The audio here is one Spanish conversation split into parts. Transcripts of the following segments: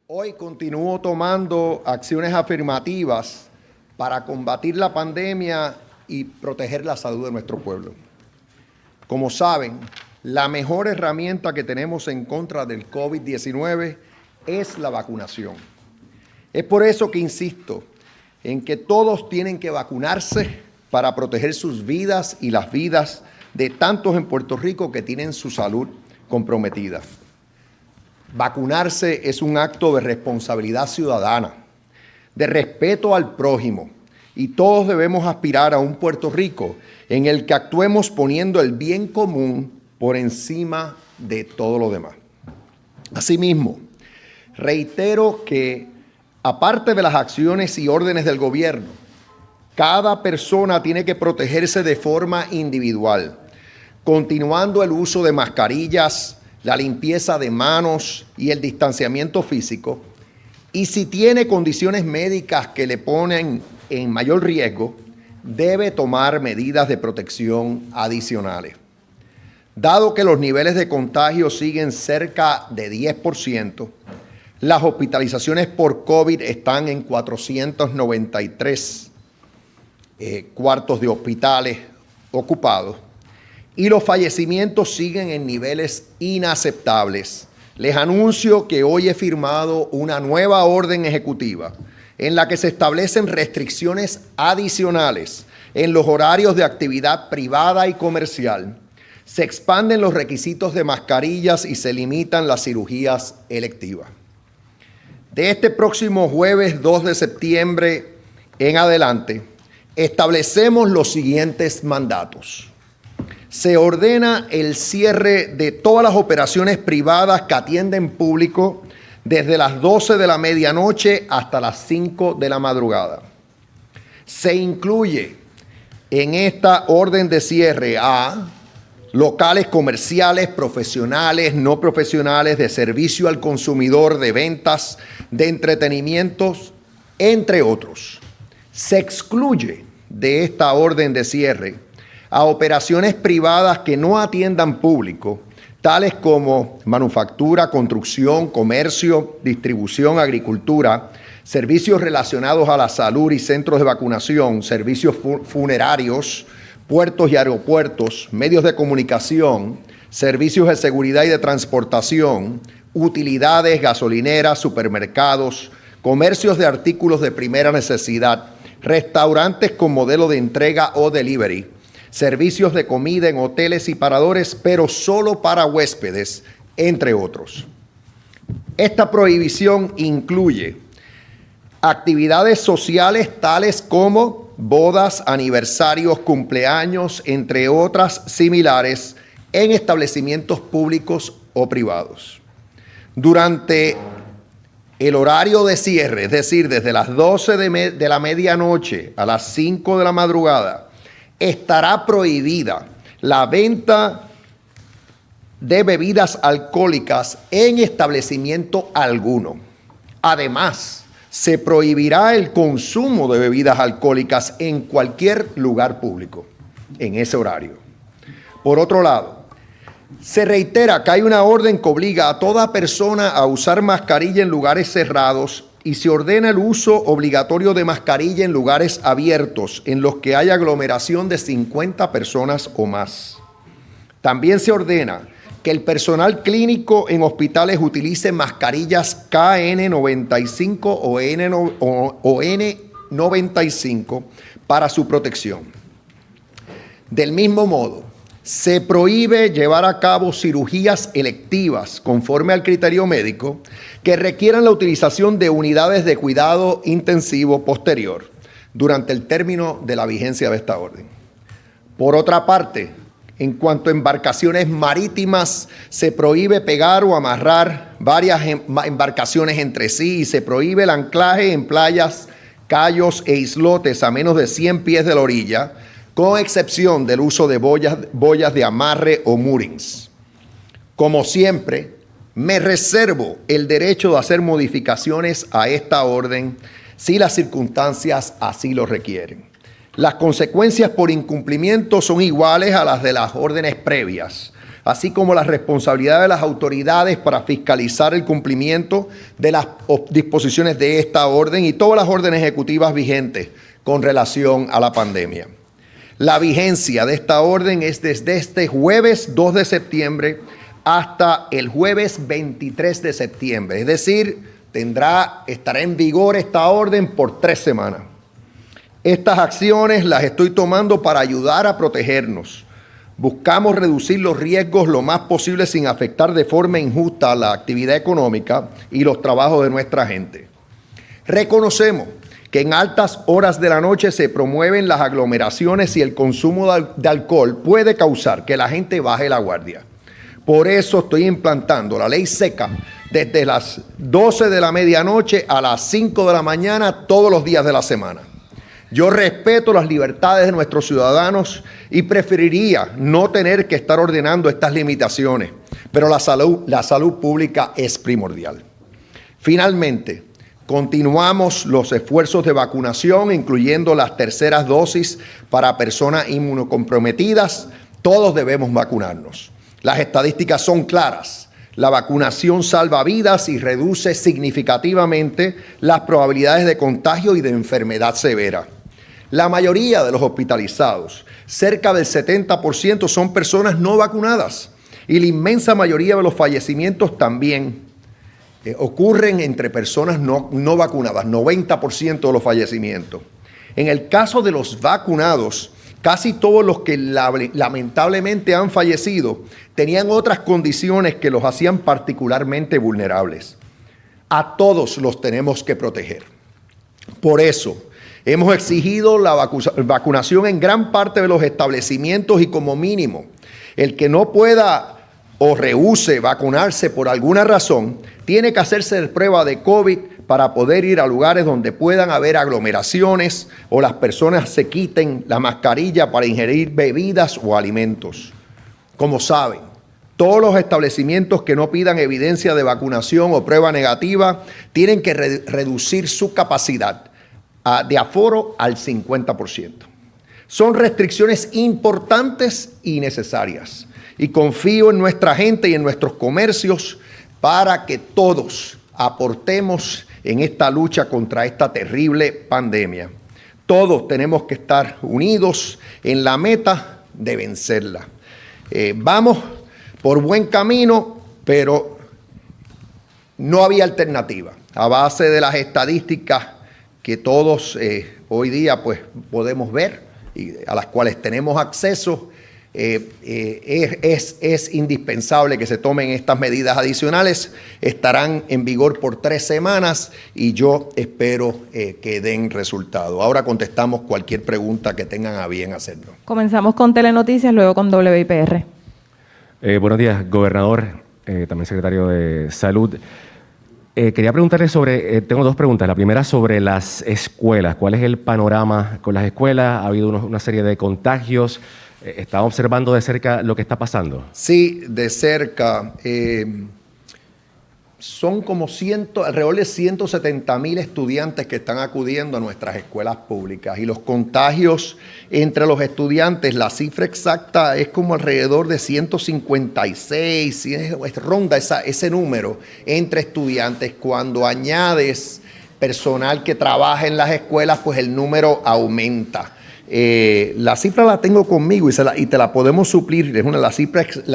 Hoy continúo tomando acciones afirmativas para combatir la pandemia y proteger la salud de nuestro pueblo. Como saben, la mejor herramienta que tenemos en contra del COVID-19 es la vacunación. Es por eso que insisto en que todos tienen que vacunarse para proteger sus vidas y las vidas de tantos en Puerto Rico que tienen su salud comprometida. Vacunarse es un acto de responsabilidad ciudadana, de respeto al prójimo, y todos debemos aspirar a un Puerto Rico en el que actuemos poniendo el bien común por encima de todo lo demás. Asimismo, reitero que, aparte de las acciones y órdenes del gobierno, cada persona tiene que protegerse de forma individual, continuando el uso de mascarillas, la limpieza de manos y el distanciamiento físico, y si tiene condiciones médicas que le ponen en mayor riesgo, debe tomar medidas de protección adicionales. Dado que los niveles de contagio siguen cerca de 10%, las hospitalizaciones por COVID están en 493 cuartos de hospitales ocupados, y los fallecimientos siguen en niveles inaceptables. Les anuncio que hoy he firmado una nueva orden ejecutiva en la que se establecen restricciones adicionales en los horarios de actividad privada y comercial. Se expanden los requisitos de mascarillas y se limitan las cirugías electivas. De este próximo jueves 2 de septiembre en adelante, establecemos los siguientes mandatos. Se ordena el cierre de todas las operaciones privadas que atienden público desde las 12 de la medianoche hasta las 5 de la madrugada. Se incluye en esta orden de cierre a locales comerciales, profesionales, no profesionales, de servicio al consumidor, de ventas, de entretenimientos, entre otros. Se excluye de esta orden de cierre a operaciones privadas que no atiendan público, tales como manufactura, construcción, comercio, distribución, agricultura, servicios relacionados a la salud y centros de vacunación, servicios funerarios, puertos y aeropuertos, medios de comunicación, servicios de seguridad y de transportación, utilidades, gasolineras, supermercados, comercios de artículos de primera necesidad, restaurantes con modelo de entrega o delivery, servicios de comida en hoteles y paradores, pero solo para huéspedes, entre otros. Esta prohibición incluye actividades sociales tales como bodas, aniversarios, cumpleaños, entre otras similares, en establecimientos públicos o privados. Durante el horario de cierre, es decir, desde las 12 de la medianoche a las 5 de la madrugada, estará prohibida la venta de bebidas alcohólicas en establecimiento alguno. Además, se prohibirá el consumo de bebidas alcohólicas en cualquier lugar público en ese horario. Por otro lado, se reitera que hay una orden que obliga a toda persona a usar mascarilla en lugares cerrados y se ordena el uso obligatorio de mascarilla en lugares abiertos en los que haya aglomeración de 50 personas o más. También se ordena que el personal clínico en hospitales utilice mascarillas KN95 o N95 para su protección. Del mismo modo, se prohíbe llevar a cabo cirugías electivas conforme al criterio médico que requieran la utilización de unidades de cuidado intensivo posterior durante el término de la vigencia de esta orden. Por otra parte, en cuanto a embarcaciones marítimas, se prohíbe pegar o amarrar varias embarcaciones entre sí y se prohíbe el anclaje en playas, cayos e islotes a menos de 100 pies de la orilla, con excepción del uso de boyas de amarre o moorings. Como siempre, me reservo el derecho de hacer modificaciones a esta orden si las circunstancias así lo requieren. Las consecuencias por incumplimiento son iguales a las de las órdenes previas, así como la responsabilidad de las autoridades para fiscalizar el cumplimiento de las disposiciones de esta orden y todas las órdenes ejecutivas vigentes con relación a la pandemia. La vigencia de esta orden es desde este jueves 2 de septiembre hasta el jueves 23 de septiembre, es decir, estará en vigor esta orden por 3 semanas. Estas acciones las estoy tomando para ayudar a protegernos. Buscamos reducir los riesgos lo más posible sin afectar de forma injusta la actividad económica y los trabajos de nuestra gente. Reconocemos que en altas horas de la noche se promueven las aglomeraciones y el consumo de alcohol puede causar que la gente baje la guardia. Por eso estoy implantando la ley seca desde las 12 de la medianoche a las 5 de la mañana todos los días de la semana. Yo respeto las libertades de nuestros ciudadanos y preferiría no tener que estar ordenando estas limitaciones, pero la salud pública es primordial. Finalmente, continuamos los esfuerzos de vacunación, incluyendo las terceras dosis para personas inmunocomprometidas. Todos debemos vacunarnos. Las estadísticas son claras. La vacunación salva vidas y reduce significativamente las probabilidades de contagio y de enfermedad severa. La mayoría de los hospitalizados, cerca del 70%, son personas no vacunadas y la inmensa mayoría de los fallecimientos también ocurren entre personas no vacunadas, 90% de los fallecimientos. En el caso de los vacunados, casi todos los que lamentablemente han fallecido tenían otras condiciones que los hacían particularmente vulnerables. A todos los tenemos que proteger. Por eso, hemos exigido la vacunación en gran parte de los establecimientos y como mínimo, el que no pueda o rehúse vacunarse por alguna razón, tiene que hacerse prueba de COVID para poder ir a lugares donde puedan haber aglomeraciones o las personas se quiten la mascarilla para ingerir bebidas o alimentos. Como saben, todos los establecimientos que no pidan evidencia de vacunación o prueba negativa tienen que reducir su capacidad de aforo al 50%. Son restricciones importantes y necesarias y confío en nuestra gente y en nuestros comercios para que todos aportemos en esta lucha contra esta terrible pandemia. Todos tenemos que estar unidos en la meta de vencerla. Vamos por buen camino, pero no había alternativa. A base de las estadísticas que todos hoy día pues, podemos ver y a las cuales tenemos acceso, es indispensable que se tomen estas medidas adicionales. Estarán en vigor por 3 semanas y yo espero que den resultado. Ahora contestamos cualquier pregunta que tengan a bien hacernos. Comenzamos con Telenoticias, luego con WIPR. Buenos días, gobernador, también secretario de Salud. Quería preguntarle tengo 2 preguntas. La primera sobre las escuelas. ¿Cuál es el panorama con las escuelas? ¿Ha habido una serie de contagios? ¿Está observando de cerca lo que está pasando? Sí, de cerca. Son como alrededor de 170,000 estudiantes que están acudiendo a nuestras escuelas públicas y los contagios entre los estudiantes, la cifra exacta es como alrededor de 156, ronda ese número entre estudiantes. Cuando añades personal que trabaja en las escuelas, pues el número aumenta. La cifra la tengo conmigo y te la podemos suplir, es la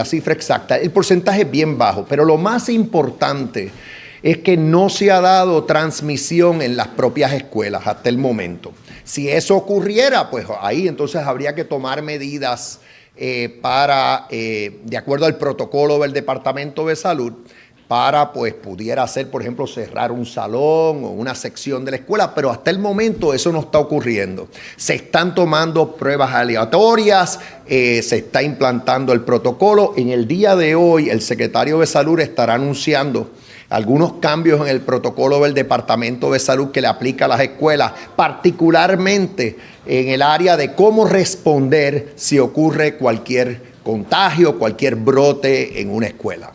cifra exacta. El porcentaje es bien bajo, pero lo más importante es que no se ha dado transmisión en las propias escuelas hasta el momento. Si eso ocurriera, pues ahí entonces habría que tomar medidas de acuerdo al protocolo del Departamento de Salud, para, pues, pudiera ser, por ejemplo, cerrar un salón o una sección de la escuela, pero hasta el momento eso no está ocurriendo. Se están tomando pruebas aleatorias, se está implantando el protocolo. En el día de hoy, el secretario de Salud estará anunciando algunos cambios en el protocolo del Departamento de Salud que le aplica a las escuelas, particularmente en el área de cómo responder si ocurre cualquier contagio, cualquier brote en una escuela.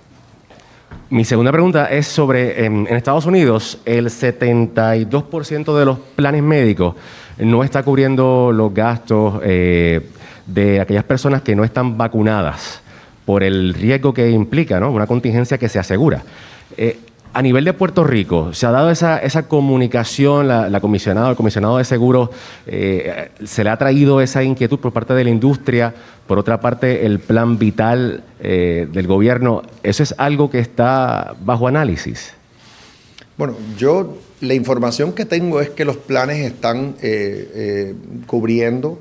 Mi segunda pregunta es sobre, en Estados Unidos, el 72% de los planes médicos no está cubriendo los gastos de aquellas personas que no están vacunadas por el riesgo que implica, ¿no? Una contingencia que se asegura. A nivel de Puerto Rico, ¿se ha dado esa comunicación, el comisionado de seguros, se le ha traído esa inquietud por parte de la industria? Por otra parte, el plan vital del gobierno, ¿eso es algo que está bajo análisis? Bueno, la información que tengo es que los planes están cubriendo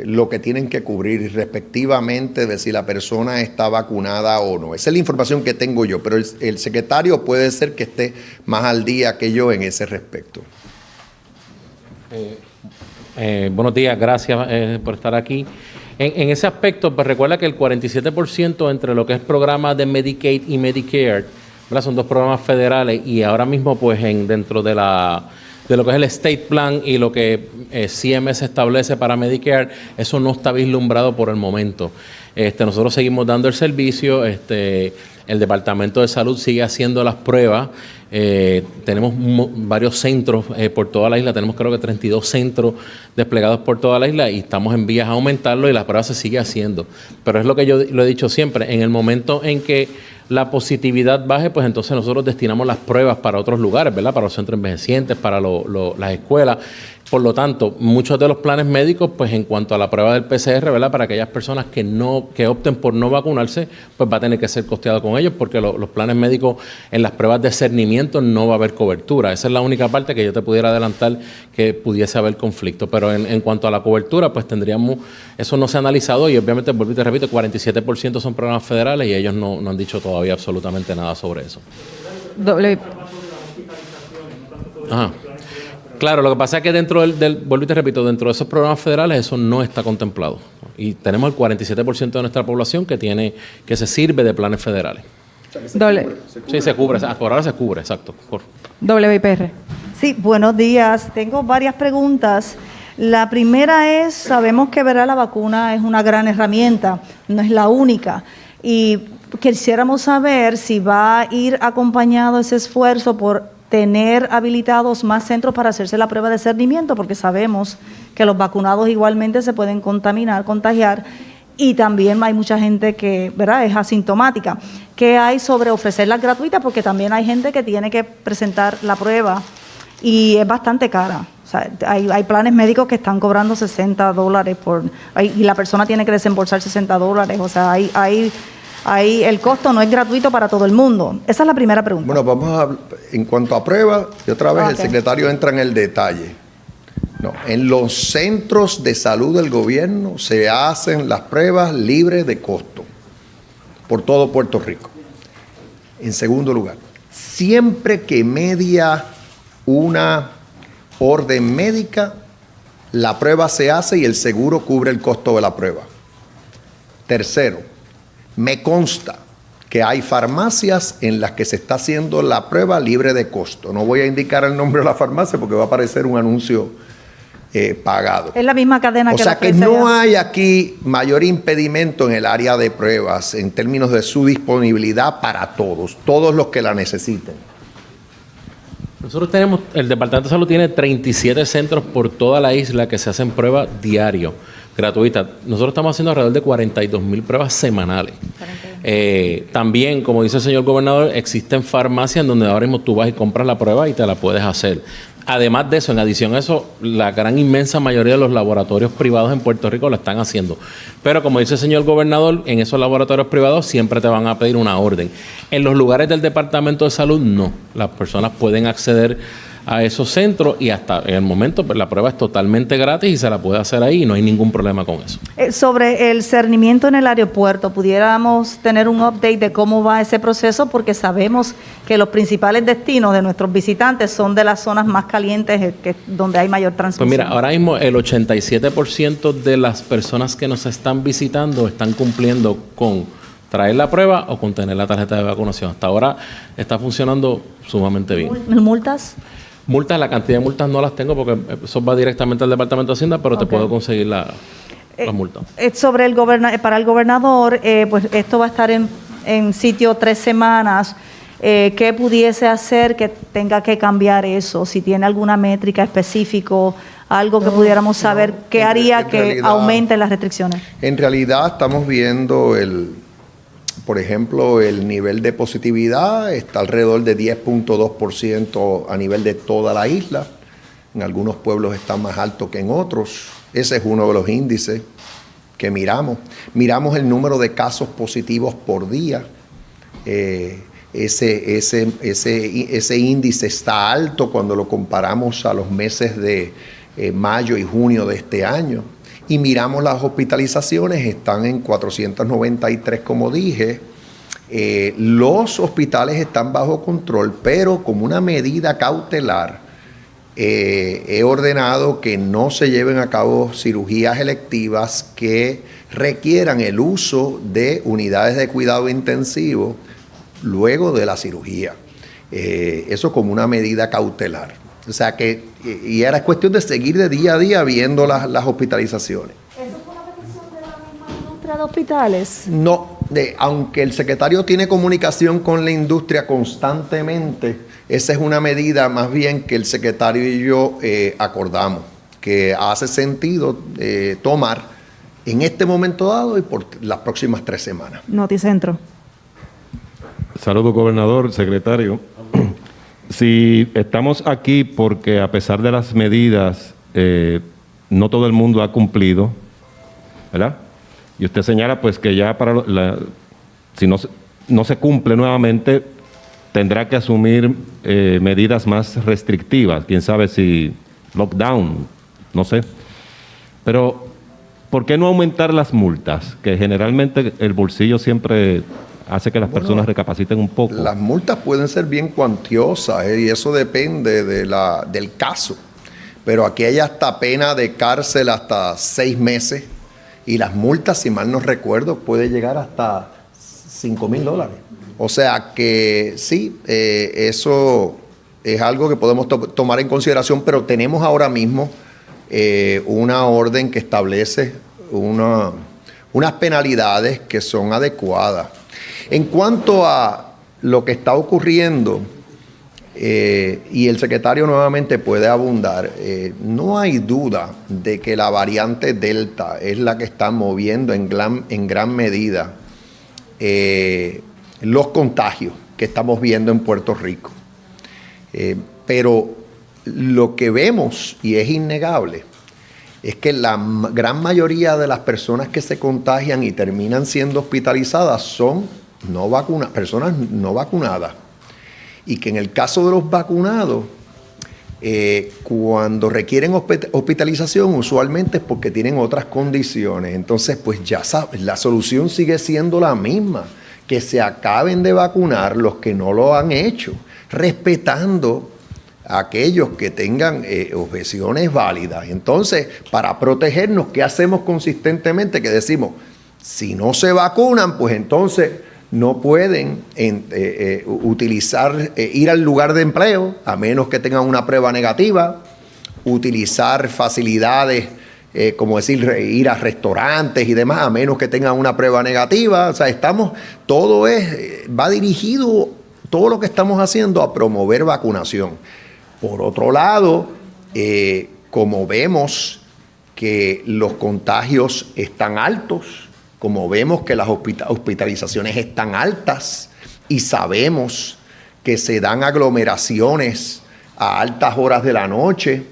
lo que tienen que cubrir respectivamente de si la persona está vacunada o no. Esa es la información que tengo yo, pero el secretario puede ser que esté más al día que yo en ese respecto. Buenos días, gracias por estar aquí. En ese aspecto, pues recuerda que el 47% entre lo que es programa de Medicaid y Medicare, ¿verdad? Son dos programas federales y ahora mismo pues dentro de lo que es el State Plan y lo que CMS establece para Medicare, eso no está vislumbrado por el momento. Nosotros seguimos dando el servicio, el Departamento de Salud sigue haciendo las pruebas, tenemos varios centros por toda la isla, tenemos creo que 32 centros desplegados por toda la isla y estamos en vías a aumentarlo y las pruebas se sigue haciendo. Pero es lo que yo lo he dicho siempre, en el momento en que la positividad baje, pues entonces nosotros destinamos las pruebas para otros lugares, ¿verdad? Para los centros envejecientes, para las escuelas. Por lo tanto, muchos de los planes médicos, pues en cuanto a la prueba del PCR, ¿verdad? Para aquellas personas que opten por no vacunarse, pues va a tener que ser costeado con ellos porque los planes médicos en las pruebas de cernimiento no va a haber cobertura. Esa es la única parte que yo te pudiera adelantar que pudiese haber conflicto. Pero en cuanto a la cobertura, pues eso no se ha analizado y obviamente, vuelvo y te repito, 47% son programas federales y ellos no han dicho todavía absolutamente nada sobre eso. Ajá. Claro, lo que pasa es que dentro vuelvo y te repito, dentro de esos programas federales eso no está contemplado. Y tenemos el 47% de nuestra población que se sirve de planes federales. Sí, se cubre. Por ahora se cubre, exacto. WIPR. Sí, buenos días. Tengo varias preguntas. La primera es, sabemos que la vacuna es una gran herramienta, no es la única. Y quisiéramos saber si va a ir acompañado ese esfuerzo por tener habilitados más centros para hacerse la prueba de cernimiento, porque sabemos que los vacunados igualmente se pueden contagiar, y también hay mucha gente que, ¿verdad?, es asintomática. ¿Qué hay sobre ofrecerlas gratuitas? Porque también hay gente que tiene que presentar la prueba y es bastante cara. O sea, hay planes médicos que están cobrando $60 y la persona tiene que desembolsar $60. O sea, Ahí el costo no es gratuito para todo el mundo. Esa es la primera pregunta. Bueno, en cuanto a pruebas, y otra vez el secretario entra en el detalle. No, en los centros de salud del gobierno se hacen las pruebas libres de costo por todo Puerto Rico. En segundo lugar, siempre que media una orden médica, la prueba se hace y el seguro cubre el costo de la prueba. Tercero, me consta que hay farmacias en las que se está haciendo la prueba libre de costo. No voy a indicar el nombre de la farmacia porque va a aparecer un anuncio pagado. Es la misma cadena que o sea que no hay aquí mayor impedimento en el área de pruebas en términos de su disponibilidad para todos los que la necesiten. Nosotros el Departamento de Salud tiene 37 centros por toda la isla que se hacen pruebas diario, gratuitas. Nosotros estamos haciendo alrededor de 42,000 pruebas semanales. También, como dice el señor gobernador, existen farmacias en donde ahora mismo tú vas y compras la prueba y te la puedes hacer. Además de eso, en adición a eso, la gran inmensa mayoría de los laboratorios privados en Puerto Rico lo están haciendo. Pero como dice el señor gobernador, en esos laboratorios privados siempre te van a pedir una orden. En los lugares del Departamento de Salud, no. Las personas pueden acceder a esos centros y hasta en el momento pues, la prueba es totalmente gratis y se la puede hacer ahí y no hay ningún problema con eso. Sobre el cernimiento en el aeropuerto, ¿pudiéramos tener un update de cómo va ese proceso? Porque sabemos que los principales destinos de nuestros visitantes son de las zonas más calientes, donde hay mayor transmisión. Pues mira, ahora mismo el 87% de las personas que nos están visitando están cumpliendo con traer la prueba o con tener la tarjeta de vacunación. Hasta ahora está funcionando sumamente bien. ¿Multas? Multas, la cantidad de multas no las tengo porque eso va directamente al Departamento de Hacienda, pero te puedo conseguir las multas. Sobre para el gobernador, pues esto va a estar en sitio 3 semanas. ¿Qué pudiese hacer que tenga que cambiar eso? Si tiene alguna métrica específica, algo que pudiéramos saber, ¿qué haría que aumenten las restricciones? En realidad estamos viendo Por ejemplo, el nivel de positividad está alrededor de 10.2% a nivel de toda la isla. En algunos pueblos está más alto que en otros. Ese es uno de los índices que miramos. Miramos el número de casos positivos por día. Ese índice está alto cuando lo comparamos a los meses de mayo y junio de este año. Y miramos las hospitalizaciones, están en 493, como dije. Los hospitales están bajo control, pero como una medida cautelar, he ordenado que no se lleven a cabo cirugías electivas que requieran el uso de unidades de cuidado intensivo luego de la cirugía. Eso como una medida cautelar. O sea que, y era cuestión de seguir de día a día viendo las hospitalizaciones. ¿Eso fue una petición de la misma industria de hospitales? No, aunque el secretario tiene comunicación con la industria constantemente, esa es una medida más bien que el secretario y yo acordamos, que hace sentido tomar en este momento dado y por las próximas 3 semanas. Noticentro. Saludos, gobernador, secretario. Si estamos aquí porque a pesar de las medidas, no todo el mundo ha cumplido, ¿verdad? Y usted señala pues que ya para si no se cumple nuevamente, tendrá que asumir medidas más restrictivas. Quién sabe si lockdown, no sé. Pero, ¿por qué no aumentar las multas? Que generalmente el bolsillo siempre hace que las personas recapaciten un poco. Las multas pueden ser bien cuantiosas y eso depende del caso. Pero aquí hay hasta pena de cárcel hasta 6 meses y las multas, si mal no recuerdo, puede llegar hasta $5,000. O sea que sí, eso es algo que podemos tomar en consideración, pero tenemos ahora mismo una orden que establece unas penalidades que son adecuadas. En cuanto a lo que está ocurriendo, y el secretario nuevamente puede abundar, no hay duda de que la variante Delta es la que está moviendo en gran medida los contagios que estamos viendo en Puerto Rico. Pero lo que vemos, y es innegable, es que la gran mayoría de las personas que se contagian y terminan siendo hospitalizadas son personas no vacunadas. Y que en el caso de los vacunados, cuando requieren hospitalización, usualmente es porque tienen otras condiciones. Entonces, pues ya sabes, la solución sigue siendo la misma, que se acaben de vacunar los que no lo han hecho, respetando a aquellos que tengan objeciones válidas. Entonces, para protegernos, ¿qué hacemos consistentemente? Que decimos, si no se vacunan, pues entonces no pueden ir al lugar de empleo, a menos que tengan una prueba negativa, utilizar facilidades, como decir, ir a restaurantes y demás, a menos que tengan una prueba negativa. O sea, va dirigido, todo lo que estamos haciendo, a promover vacunación. Por otro lado, como vemos que los contagios están altos, como vemos que las hospitalizaciones están altas y sabemos que se dan aglomeraciones a altas horas de la noche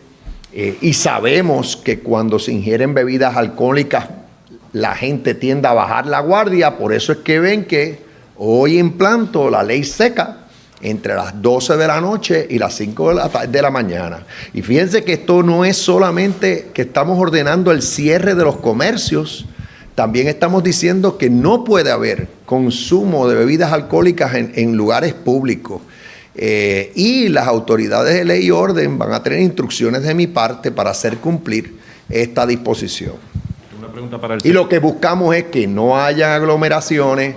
y sabemos que cuando se ingieren bebidas alcohólicas la gente tiende a bajar la guardia. Por eso es que ven que hoy implanto la ley seca entre las 12 de la noche y las 5 de la mañana. Y fíjense que esto no es solamente que estamos ordenando el cierre de los comercios, también estamos diciendo que no puede haber consumo de bebidas alcohólicas en lugares públicos. Y las autoridades de ley y orden van a tener instrucciones de mi parte para hacer cumplir esta disposición. Una pregunta para y lo que buscamos es que no haya aglomeraciones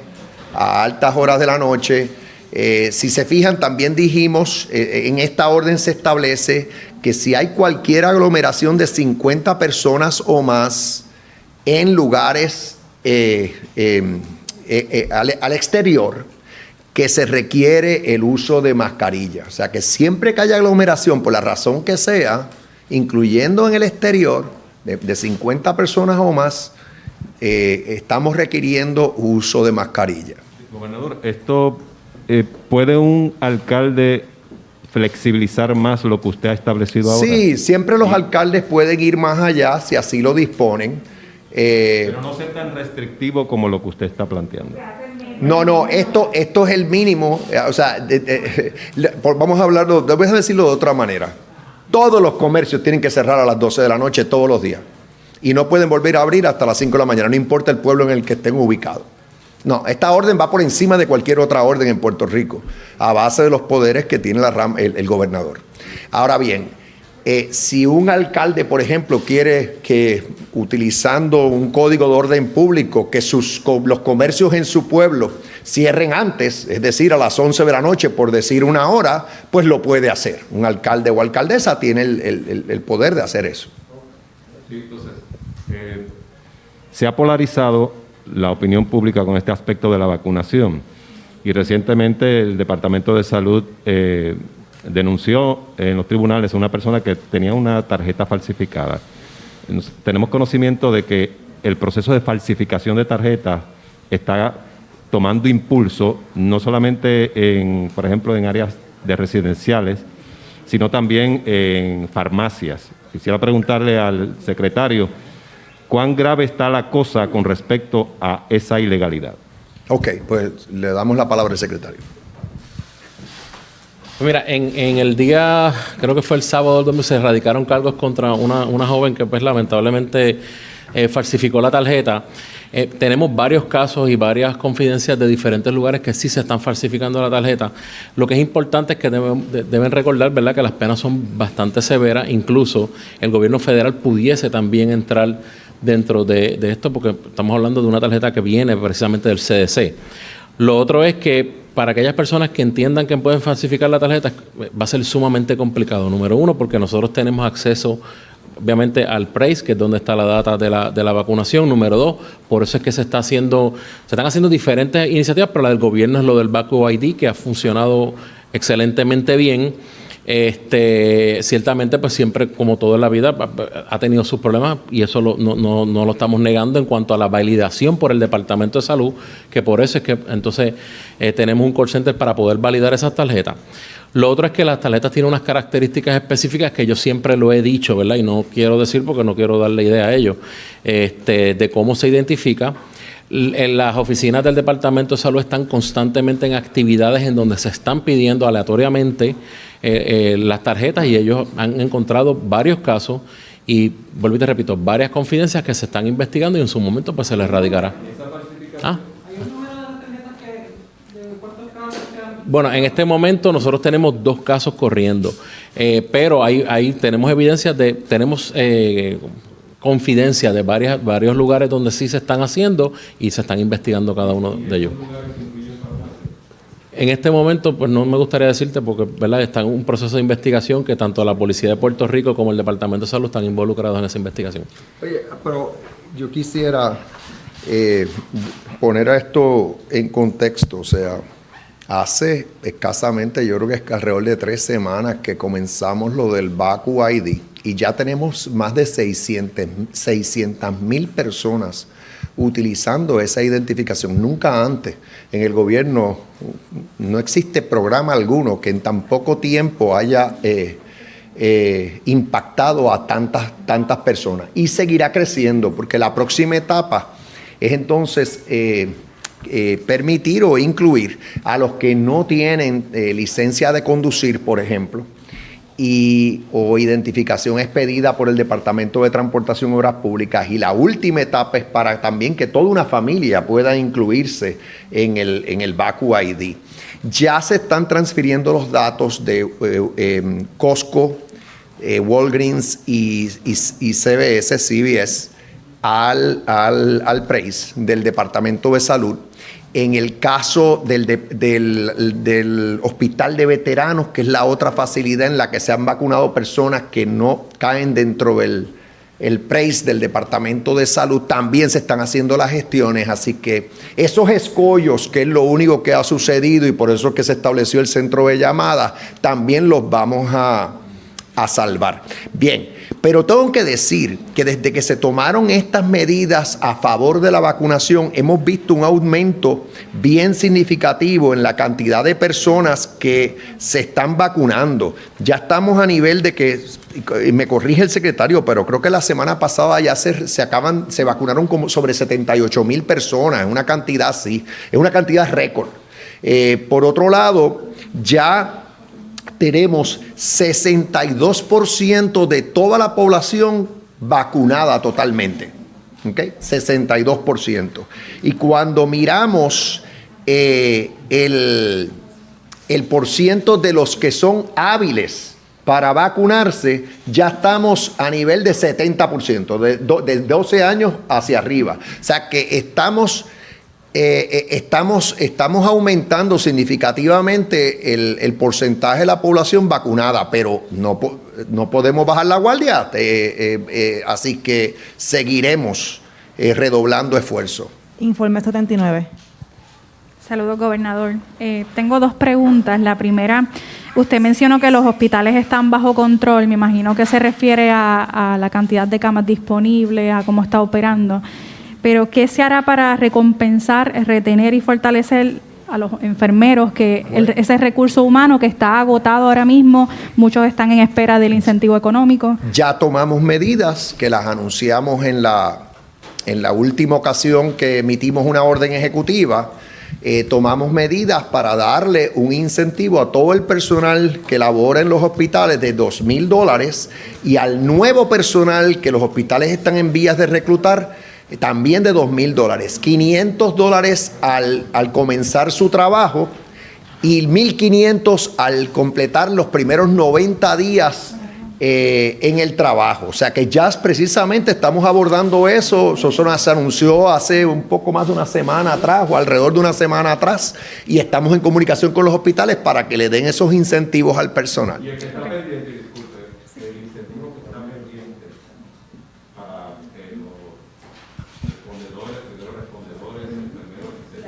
a altas horas de la noche. Si se fijan, también dijimos, en esta orden se establece que si hay cualquier aglomeración de 50 personas o más en lugares al exterior, que se requiere el uso de mascarilla. O sea que siempre que haya aglomeración, por la razón que sea, incluyendo en el exterior, de 50 personas o más, estamos requiriendo uso de mascarilla. Gobernador, ¿puede un alcalde flexibilizar más lo que usted ha establecido ahora? Sí, siempre los alcaldes pueden ir más allá si así lo disponen. Pero no ser tan restrictivo como lo que usted está planteando. No, esto es el mínimo. O sea, vamos a hablarlo, voy a decirlo de otra manera. Todos los comercios tienen que cerrar a las 12 de la noche todos los días. Y no pueden volver a abrir hasta las 5 de la mañana, no importa el pueblo en el que estén ubicados. No, esta orden va por encima de cualquier otra orden en Puerto Rico, a base de los poderes que tiene el gobernador. Ahora bien, si un alcalde, por ejemplo, quiere que, utilizando un código de orden público, que los comercios en su pueblo cierren antes, es decir, a las 11 de la noche, por decir una hora, pues lo puede hacer. Un alcalde o alcaldesa tiene el poder de hacer eso. Sí, entonces, se ha polarizado la opinión pública con este aspecto de la vacunación. Y recientemente el Departamento de Salud denunció en los tribunales a una persona que tenía una tarjeta falsificada. Tenemos conocimiento de que el proceso de falsificación de tarjetas está tomando impulso, no solamente por ejemplo, en áreas de residenciales, sino también en farmacias. Quisiera preguntarle al secretario, ¿cuán grave está la cosa con respecto a esa ilegalidad? Ok, pues le damos la palabra al secretario. Mira, en el día, creo que fue el sábado, donde se erradicaron cargos contra una joven que pues lamentablemente falsificó la tarjeta. Tenemos varios casos y varias confidencias de diferentes lugares que sí se están falsificando la tarjeta. Lo que es importante es que deben recordar, ¿verdad?, que las penas son bastante severas. Incluso el gobierno federal pudiese también entrar dentro de esto, porque estamos hablando de una tarjeta que viene precisamente del CDC. Lo otro es que para aquellas personas que entiendan que pueden falsificar la tarjeta, va a ser sumamente complicado. Número uno, porque nosotros tenemos acceso, obviamente, al PRACE, que es donde está la data de la vacunación. Número dos, por eso es que se están haciendo diferentes iniciativas, pero la del gobierno es lo del VacuID, que ha funcionado excelentemente bien. Ciertamente, pues siempre, como todo en la vida, ha tenido sus problemas, y eso no lo estamos negando en cuanto a la validación por el Departamento de Salud, que por eso es que entonces tenemos un call center para poder validar esas tarjetas. Lo otro es que las tarjetas tienen unas características específicas que yo siempre lo he dicho, ¿verdad? Y no quiero decir porque no quiero darle idea a ellos, de cómo se identifica. En las oficinas del Departamento de Salud están constantemente en actividades en donde se están pidiendo aleatoriamente las tarjetas, y ellos han encontrado varios casos y, vuelvo y te repito, varias confidencias que se están investigando, y en su momento pues se les erradicará. Bueno, en este momento nosotros tenemos 2 casos corriendo, pero ahí tenemos evidencias tenemos confidencia de varios lugares donde sí se están haciendo y se están investigando cada uno de ellos. En este momento, pues no me gustaría decirte porque, ¿verdad?, está en un proceso de investigación que tanto la Policía de Puerto Rico como el Departamento de Salud están involucrados en esa investigación. Oye, pero yo quisiera poner a esto en contexto. O sea, hace escasamente, yo creo que es alrededor de 3 semanas que comenzamos lo del VacuID, y ya tenemos más de 600,000 personas utilizando esa identificación. Nunca antes en el gobierno no existe programa alguno que en tan poco tiempo haya impactado a tantas personas, y seguirá creciendo, porque la próxima etapa es entonces permitir o incluir a los que no tienen licencia de conducir, por ejemplo, o identificación expedida por el Departamento de Transportación y Obras Públicas. Y la última etapa es para también que toda una familia pueda incluirse en el VacuID. Ya se están transfiriendo los datos de Costco, Walgreens y CVS al PRACE del Departamento de Salud. En el caso del Hospital de Veteranos, que es la otra facilidad en la que se han vacunado personas que no caen dentro del PRACE del Departamento de Salud, también se están haciendo las gestiones. Así que esos escollos, que es lo único que ha sucedido y por eso es que se estableció el centro de llamadas, también los vamos a a salvar. Bien, pero tengo que decir que desde que se tomaron estas medidas a favor de la vacunación, hemos visto un aumento bien significativo en la cantidad de personas que se están vacunando. Ya estamos a nivel de que, me corrige el secretario, pero creo que la semana pasada ya se vacunaron como sobre 78,000 personas, una cantidad así, es una cantidad récord. Por otro lado, ya tenemos 62% de toda la población vacunada totalmente. ¿Okay? 62%. Y cuando miramos el porciento de los que son hábiles para vacunarse, ya estamos a nivel de 70%, de 12 años hacia arriba. O sea que estamos aumentando significativamente el porcentaje de la población vacunada, pero no podemos bajar la guardia, así que seguiremos redoblando esfuerzo. Informe 79. Saludos, gobernador. Tengo dos preguntas. La primera, usted mencionó que los hospitales están bajo control. Me imagino que se refiere a la cantidad de camas disponibles, a cómo está operando. Pero, ¿qué se hará para recompensar, retener y fortalecer a los enfermeros, ese recurso humano que está agotado ahora mismo? Muchos están en espera del incentivo económico. Ya tomamos medidas que las anunciamos en la última ocasión que emitimos una orden ejecutiva. Tomamos medidas para darle un incentivo a todo el personal que labora en los hospitales de $2,000 y al nuevo personal que los hospitales están en vías de reclutar también de $2,000, $500 al comenzar su trabajo y $1,500 al completar los primeros 90 días en el trabajo. O sea que ya precisamente estamos abordando eso. Eso se anunció hace un poco más de una semana atrás o alrededor de una semana atrás y estamos en comunicación con los hospitales para que le den esos incentivos al personal. Y el que está pendiente, disculpe, el incentivo que está pendiente para los respondedores, enfermeros, etc.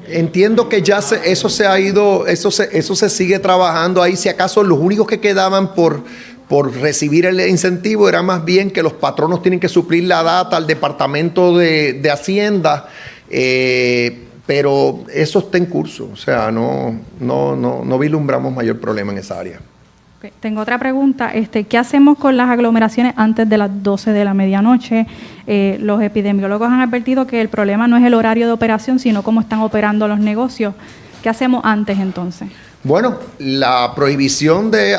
Entiendo que ya eso se ha ido, eso se sigue trabajando ahí. Si acaso los únicos que quedaban por recibir el incentivo era más bien que los patronos tienen que suplir la data al Departamento de Hacienda, pero eso está en curso. O sea, no vislumbramos mayor problema en esa área. Okay. Tengo otra pregunta. ¿Qué hacemos con las aglomeraciones antes de las 12 de la medianoche? Los epidemiólogos han advertido que el problema no es el horario de operación, sino cómo están operando los negocios. ¿Qué hacemos antes entonces? Bueno, la prohibición de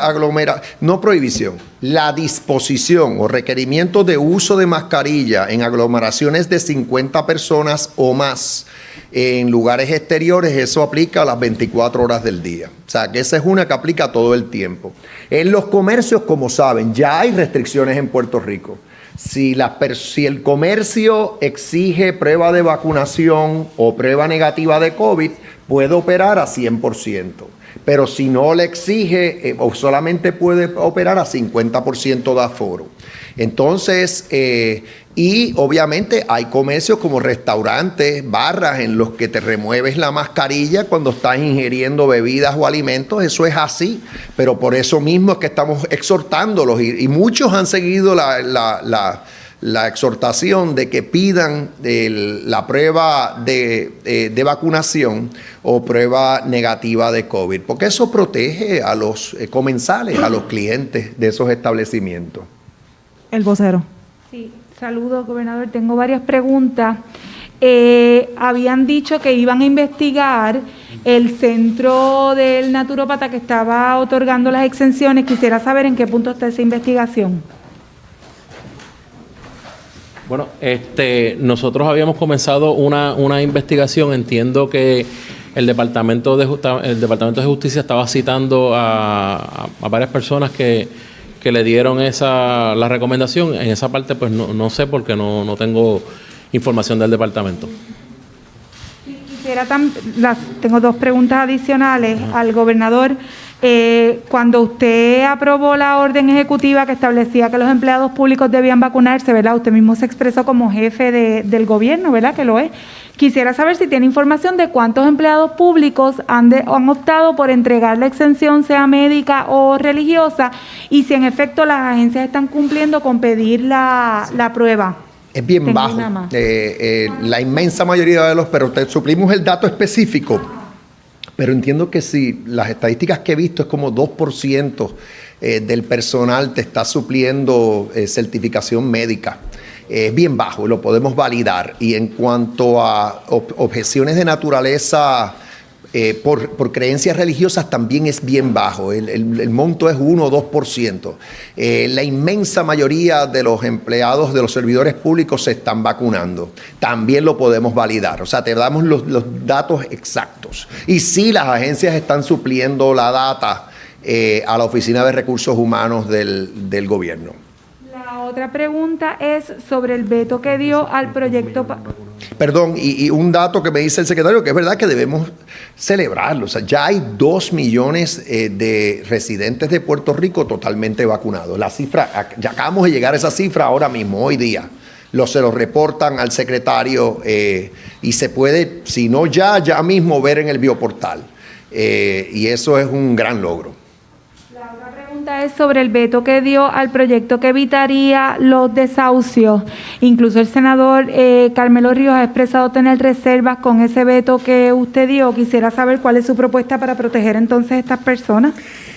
la disposición o requerimiento de uso de mascarilla en aglomeraciones de 50 personas o más en lugares exteriores, eso aplica a las 24 horas del día. O sea, que esa es una que aplica todo el tiempo. En los comercios, como saben, ya hay restricciones en Puerto Rico. Si el comercio exige prueba de vacunación o prueba negativa de COVID, puede operar a 100%. Pero si no le exige, o solamente puede operar a 50% de aforo. Entonces, y obviamente hay comercios como restaurantes, barras, en los que te remueves la mascarilla cuando estás ingiriendo bebidas o alimentos. Eso es así, pero por eso mismo es que estamos exhortándolos y muchos han seguido la exhortación de que pidan la prueba de vacunación o prueba negativa de COVID, porque eso protege a los comensales, a los clientes de esos establecimientos. El vocero. Sí, saludos, gobernador. Tengo varias preguntas. Habían dicho que iban a investigar el centro del naturópata que estaba otorgando las exenciones. Quisiera saber en qué punto está esa investigación. Bueno, nosotros habíamos comenzado una investigación. Entiendo que el Departamento de Justicia estaba citando a varias personas que le dieron la recomendación. En esa parte pues no sé porque no tengo información del departamento. Tengo dos preguntas adicionales al gobernador. Cuando usted aprobó la orden ejecutiva que establecía que los empleados públicos debían vacunarse, ¿verdad? Usted mismo se expresó como jefe del gobierno, ¿verdad? Que lo es. Quisiera saber si tiene información de cuántos empleados públicos han optado por entregar la exención, sea médica o religiosa, y si en efecto las agencias están cumpliendo con pedir la prueba. Es bien Tengo bajo. una más. La inmensa mayoría de pero te suplimos el dato específico. Pero entiendo que si las estadísticas que he visto es como 2% del personal te está supliendo certificación médica. Es bien bajo, lo podemos validar. Y en cuanto a objeciones de naturaleza por creencias religiosas, también es bien bajo. El monto es 1 o 2%. La inmensa mayoría de los empleados, de los servidores públicos, se están vacunando. También lo podemos validar. O sea, te damos los datos exactos. Y sí, las agencias están supliendo la data a la Oficina de Recursos Humanos del gobierno. La otra pregunta es sobre el veto que dio al proyecto... Perdón, y un dato que me dice el secretario, que es verdad que debemos celebrarlo. O sea, ya hay 2 millones de residentes de Puerto Rico totalmente vacunados. La cifra, ya acabamos de llegar a esa cifra ahora mismo, hoy día. Se lo reportan al secretario y se puede, si no ya mismo ver en el bioportal. Y eso es un gran logro. La otra pregunta es sobre el veto que dio al proyecto que evitaría los desahucios. Incluso el senador Carmelo Ríos ha expresado tener reservas con ese veto que usted dio. Quisiera saber cuál es su propuesta para proteger entonces a estas personas.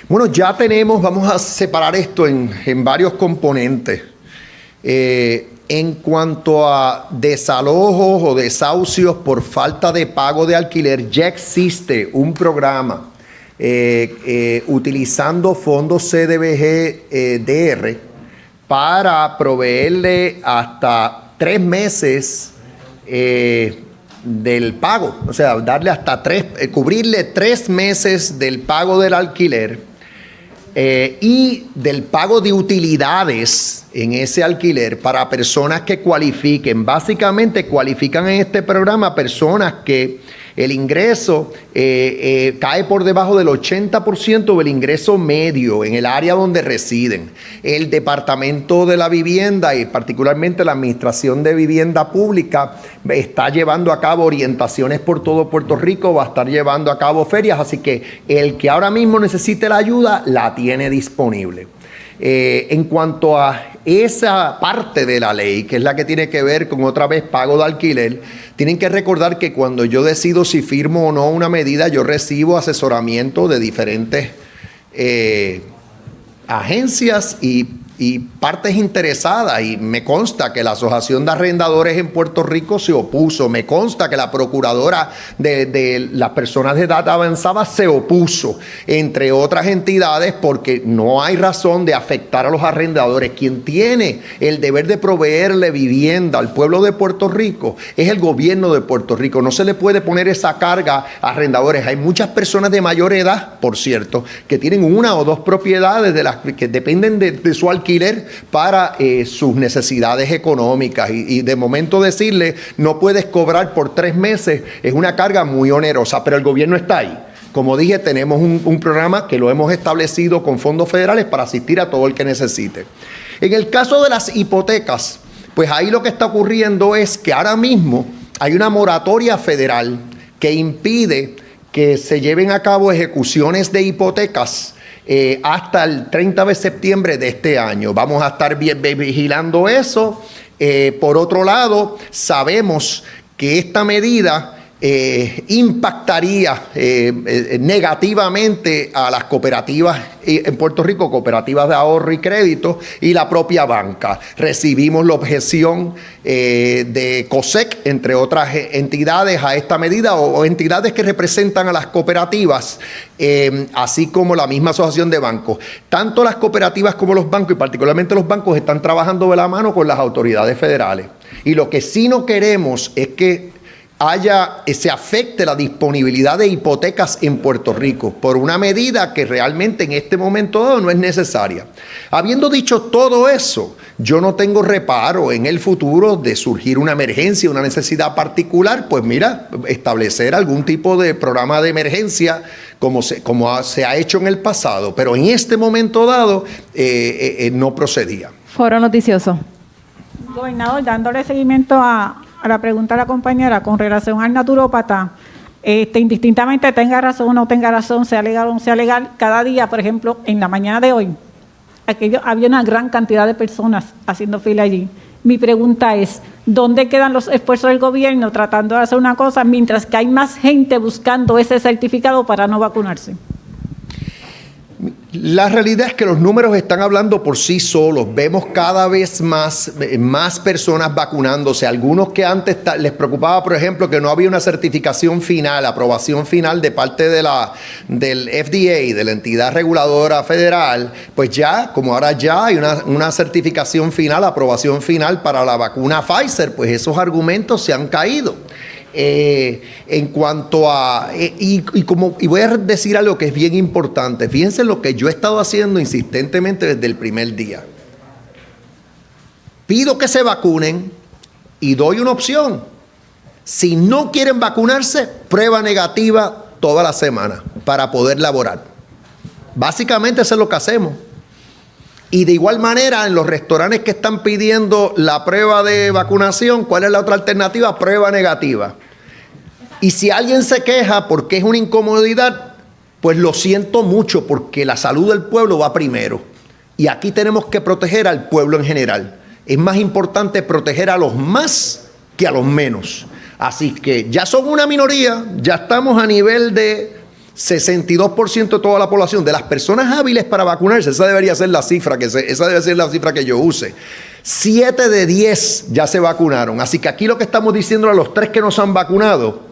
Bueno, ya vamos a separar esto en varios componentes. En cuanto a desalojos o desahucios por falta de pago de alquiler, ya existe un programa utilizando fondos CDBG-DR para proveerle hasta 3 meses del pago, o sea, darle hasta cubrirle 3 meses del pago del alquiler y del pago de utilidades en ese alquiler para personas que cualifiquen. Básicamente cualifican en este programa personas que el ingreso cae por debajo del 80% del ingreso medio en el área donde residen. El Departamento de la Vivienda y particularmente la Administración de Vivienda Pública está llevando a cabo orientaciones por todo Puerto Rico, va a estar llevando a cabo ferias, así que el que ahora mismo necesite la ayuda la tiene disponible. En cuanto a esa parte de la ley, que es la que tiene que ver con otra vez pago de alquiler, tienen que recordar que cuando yo decido si firmo o no una medida, yo recibo asesoramiento de diferentes agencias y partes interesadas, y me consta que la Asociación de Arrendadores en Puerto Rico se opuso, me consta que la Procuradora de las Personas de Edad Avanzada se opuso, entre otras entidades, porque no hay razón de afectar a los arrendadores. Quien tiene el deber de proveerle vivienda al pueblo de Puerto Rico es el gobierno de Puerto Rico. No se le puede poner esa carga a arrendadores. Hay muchas personas de mayor edad, por cierto, que tienen 1 o 2 propiedades de las que dependen de su alquiler para sus necesidades económicas, y de momento decirle no puedes cobrar por 3 meses es una carga muy onerosa, pero el gobierno está ahí. Como dije, tenemos un programa que lo hemos establecido con fondos federales para asistir a todo el que necesite. En el caso de las hipotecas, pues ahí lo que está ocurriendo es que ahora mismo hay una moratoria federal que impide que se lleven a cabo ejecuciones de hipotecas hasta el 30 de septiembre de este año. Vamos a estar vigilando eso. Por otro lado, sabemos que esta medida impactaría negativamente a las cooperativas en Puerto Rico, cooperativas de ahorro y crédito, y la propia banca. Recibimos la objeción de COSEC, entre otras entidades, a esta medida, o entidades que representan a las cooperativas, así como la misma asociación de bancos. Tanto las cooperativas como los bancos, y particularmente los bancos, están trabajando de la mano con las autoridades federales. Y lo que sí no queremos es que se afecte la disponibilidad de hipotecas en Puerto Rico por una medida que realmente en este momento dado no es necesaria. Habiendo dicho todo eso, yo no tengo reparo en el futuro de surgir una emergencia, una necesidad particular, pues mira, establecer algún tipo de programa de emergencia como se ha hecho en el pasado, pero en este momento dado no procedía. Foro noticioso. Gobernador, dándole seguimiento a la pregunta de la compañera con relación al naturópata, indistintamente tenga razón o no tenga razón, sea legal o no sea legal, cada día, por ejemplo, en la mañana de hoy, había una gran cantidad de personas haciendo fila allí. Mi pregunta es, ¿dónde quedan los esfuerzos del gobierno tratando de hacer una cosa mientras que hay más gente buscando ese certificado para no vacunarse? La realidad es que los números están hablando por sí solos. Vemos cada vez más personas vacunándose. Algunos que antes les preocupaba, por ejemplo, que no había una certificación final, aprobación final de parte del FDA, de la entidad reguladora federal, pues ya, como ahora ya hay una certificación final, aprobación final para la vacuna Pfizer, pues esos argumentos se han caído. En cuanto a y voy a decir algo que es bien importante. Fíjense lo que yo he estado haciendo insistentemente desde el primer día. Pido que se vacunen y doy una opción. Si no quieren vacunarse, prueba negativa toda la semana para poder laborar. Básicamente eso es lo que hacemos. Y de igual manera, en los restaurantes que están pidiendo la prueba de vacunación, ¿cuál es la otra alternativa? Prueba negativa. Y si alguien se queja porque es una incomodidad, pues lo siento mucho, porque la salud del pueblo va primero. Y aquí tenemos que proteger al pueblo en general. Es más importante proteger a los más que a los menos. Así que ya son una minoría, ya estamos a nivel de 62% de toda la población, de las personas hábiles para vacunarse. Esa debería ser la cifra que yo use. 7 de 10 ya se vacunaron. Así que aquí lo que estamos diciendo a los 3 que no se han vacunado,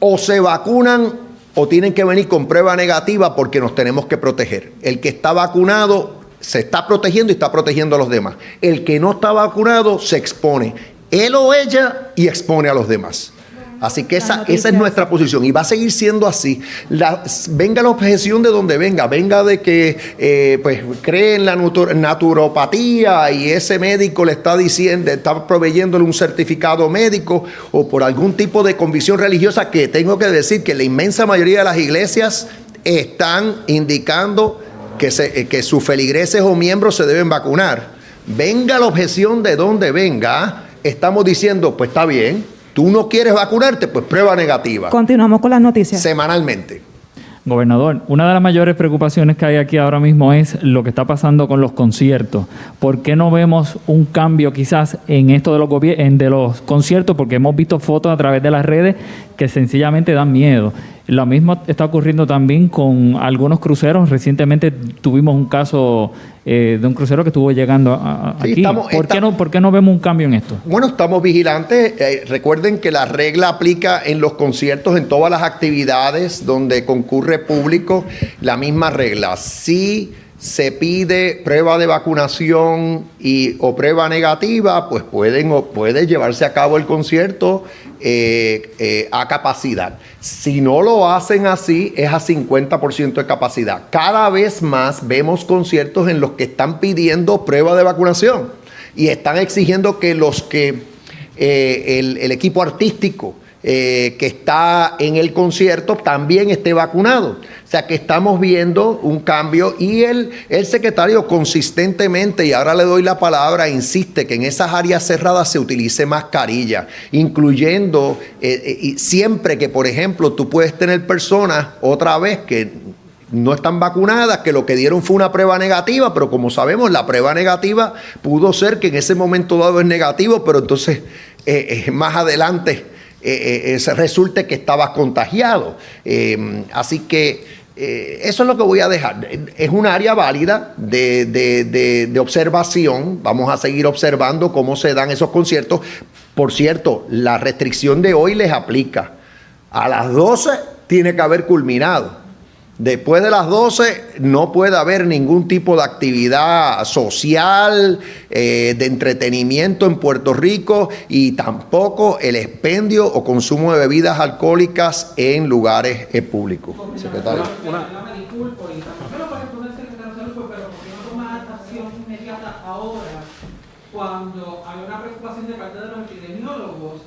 o se vacunan o tienen que venir con prueba negativa, porque nos tenemos que proteger. El que está vacunado se está protegiendo y está protegiendo a los demás. El que no está vacunado se expone, él o ella, y expone a los demás. Así que esa es nuestra posición y va a seguir siendo así. Venga la objeción de donde venga de que pues cree en la naturopatía y ese médico le está diciendo, está proveyéndole un certificado médico, o por algún tipo de convicción religiosa, que tengo que decir que la inmensa mayoría de las iglesias están indicando que sus feligreses o miembros se deben vacunar. Venga la objeción de donde venga, estamos diciendo, pues está bien. ¿Tú no quieres vacunarte? Pues prueba negativa. Continuamos con las noticias. Semanalmente. Gobernador, una de las mayores preocupaciones que hay aquí ahora mismo es lo que está pasando con los conciertos. ¿Por qué no vemos un cambio quizás en esto de los conciertos? Porque hemos visto fotos a través de las redes que sencillamente dan miedo. Lo mismo está ocurriendo también con algunos cruceros. Recientemente tuvimos un caso de un crucero que estuvo llegando aquí. ¿Por qué no vemos un cambio en esto? Bueno, estamos vigilantes. Recuerden que la regla aplica en los conciertos, en todas las actividades donde concurre público, la misma regla. Si se pide prueba de vacunación o prueba negativa, pues puede llevarse a cabo el concierto a capacidad. Si no lo hacen así, es a 50% de capacidad. Cada vez más vemos conciertos en los que están pidiendo prueba de vacunación y están exigiendo que el equipo artístico que está en el concierto también esté vacunado. O sea que estamos viendo un cambio, y el secretario consistentemente, y ahora le doy la palabra, insiste que en esas áreas cerradas se utilice mascarilla, incluyendo siempre que, por ejemplo, tú puedes tener personas otra vez que no están vacunadas, que lo que dieron fue una prueba negativa, pero como sabemos, la prueba negativa pudo ser que en ese momento dado es negativo, pero entonces más adelante se resulte que estabas contagiado. Así que eso es lo que voy a dejar. Es un área válida de observación. Vamos a seguir observando cómo se dan esos conciertos. Por cierto, la restricción de hoy les aplica. A las 12 tiene que haber culminado. Después de las 12 no puede haber ningún tipo de actividad social, de entretenimiento en Puerto Rico y tampoco el expendio o consumo de bebidas alcohólicas en lugares públicos. Secretario. Cuando hay una preocupación de parte de los epidemiólogos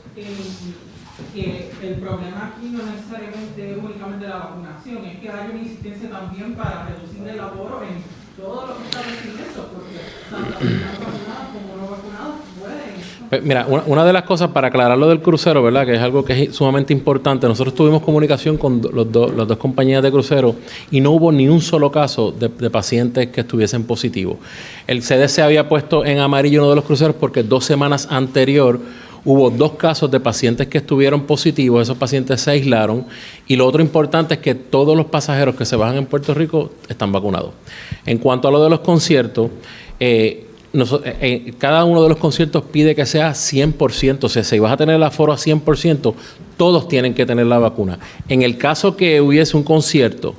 que el problema aquí no necesariamente es únicamente la vacunación, es que hay una insistencia también para reducir el aforo en todos los establecimientos, porque tanto vacunados como no vacunados pueden. Mira, una de las cosas para aclarar lo del crucero, ¿verdad? Que es algo que es sumamente importante. Nosotros tuvimos comunicación con las dos compañías de crucero y no hubo ni un solo caso de pacientes que estuviesen positivos. El CDC había puesto en amarillo uno de los cruceros porque 2 semanas anterior hubo 2 casos de pacientes que estuvieron positivos, esos pacientes se aislaron y lo otro importante es que todos los pasajeros que se bajan en Puerto Rico están vacunados. En cuanto a lo de los conciertos, cada uno de los conciertos pide que sea 100%, o sea, si vas a tener el aforo a 100%, todos tienen que tener la vacuna. En el caso que hubiese un concierto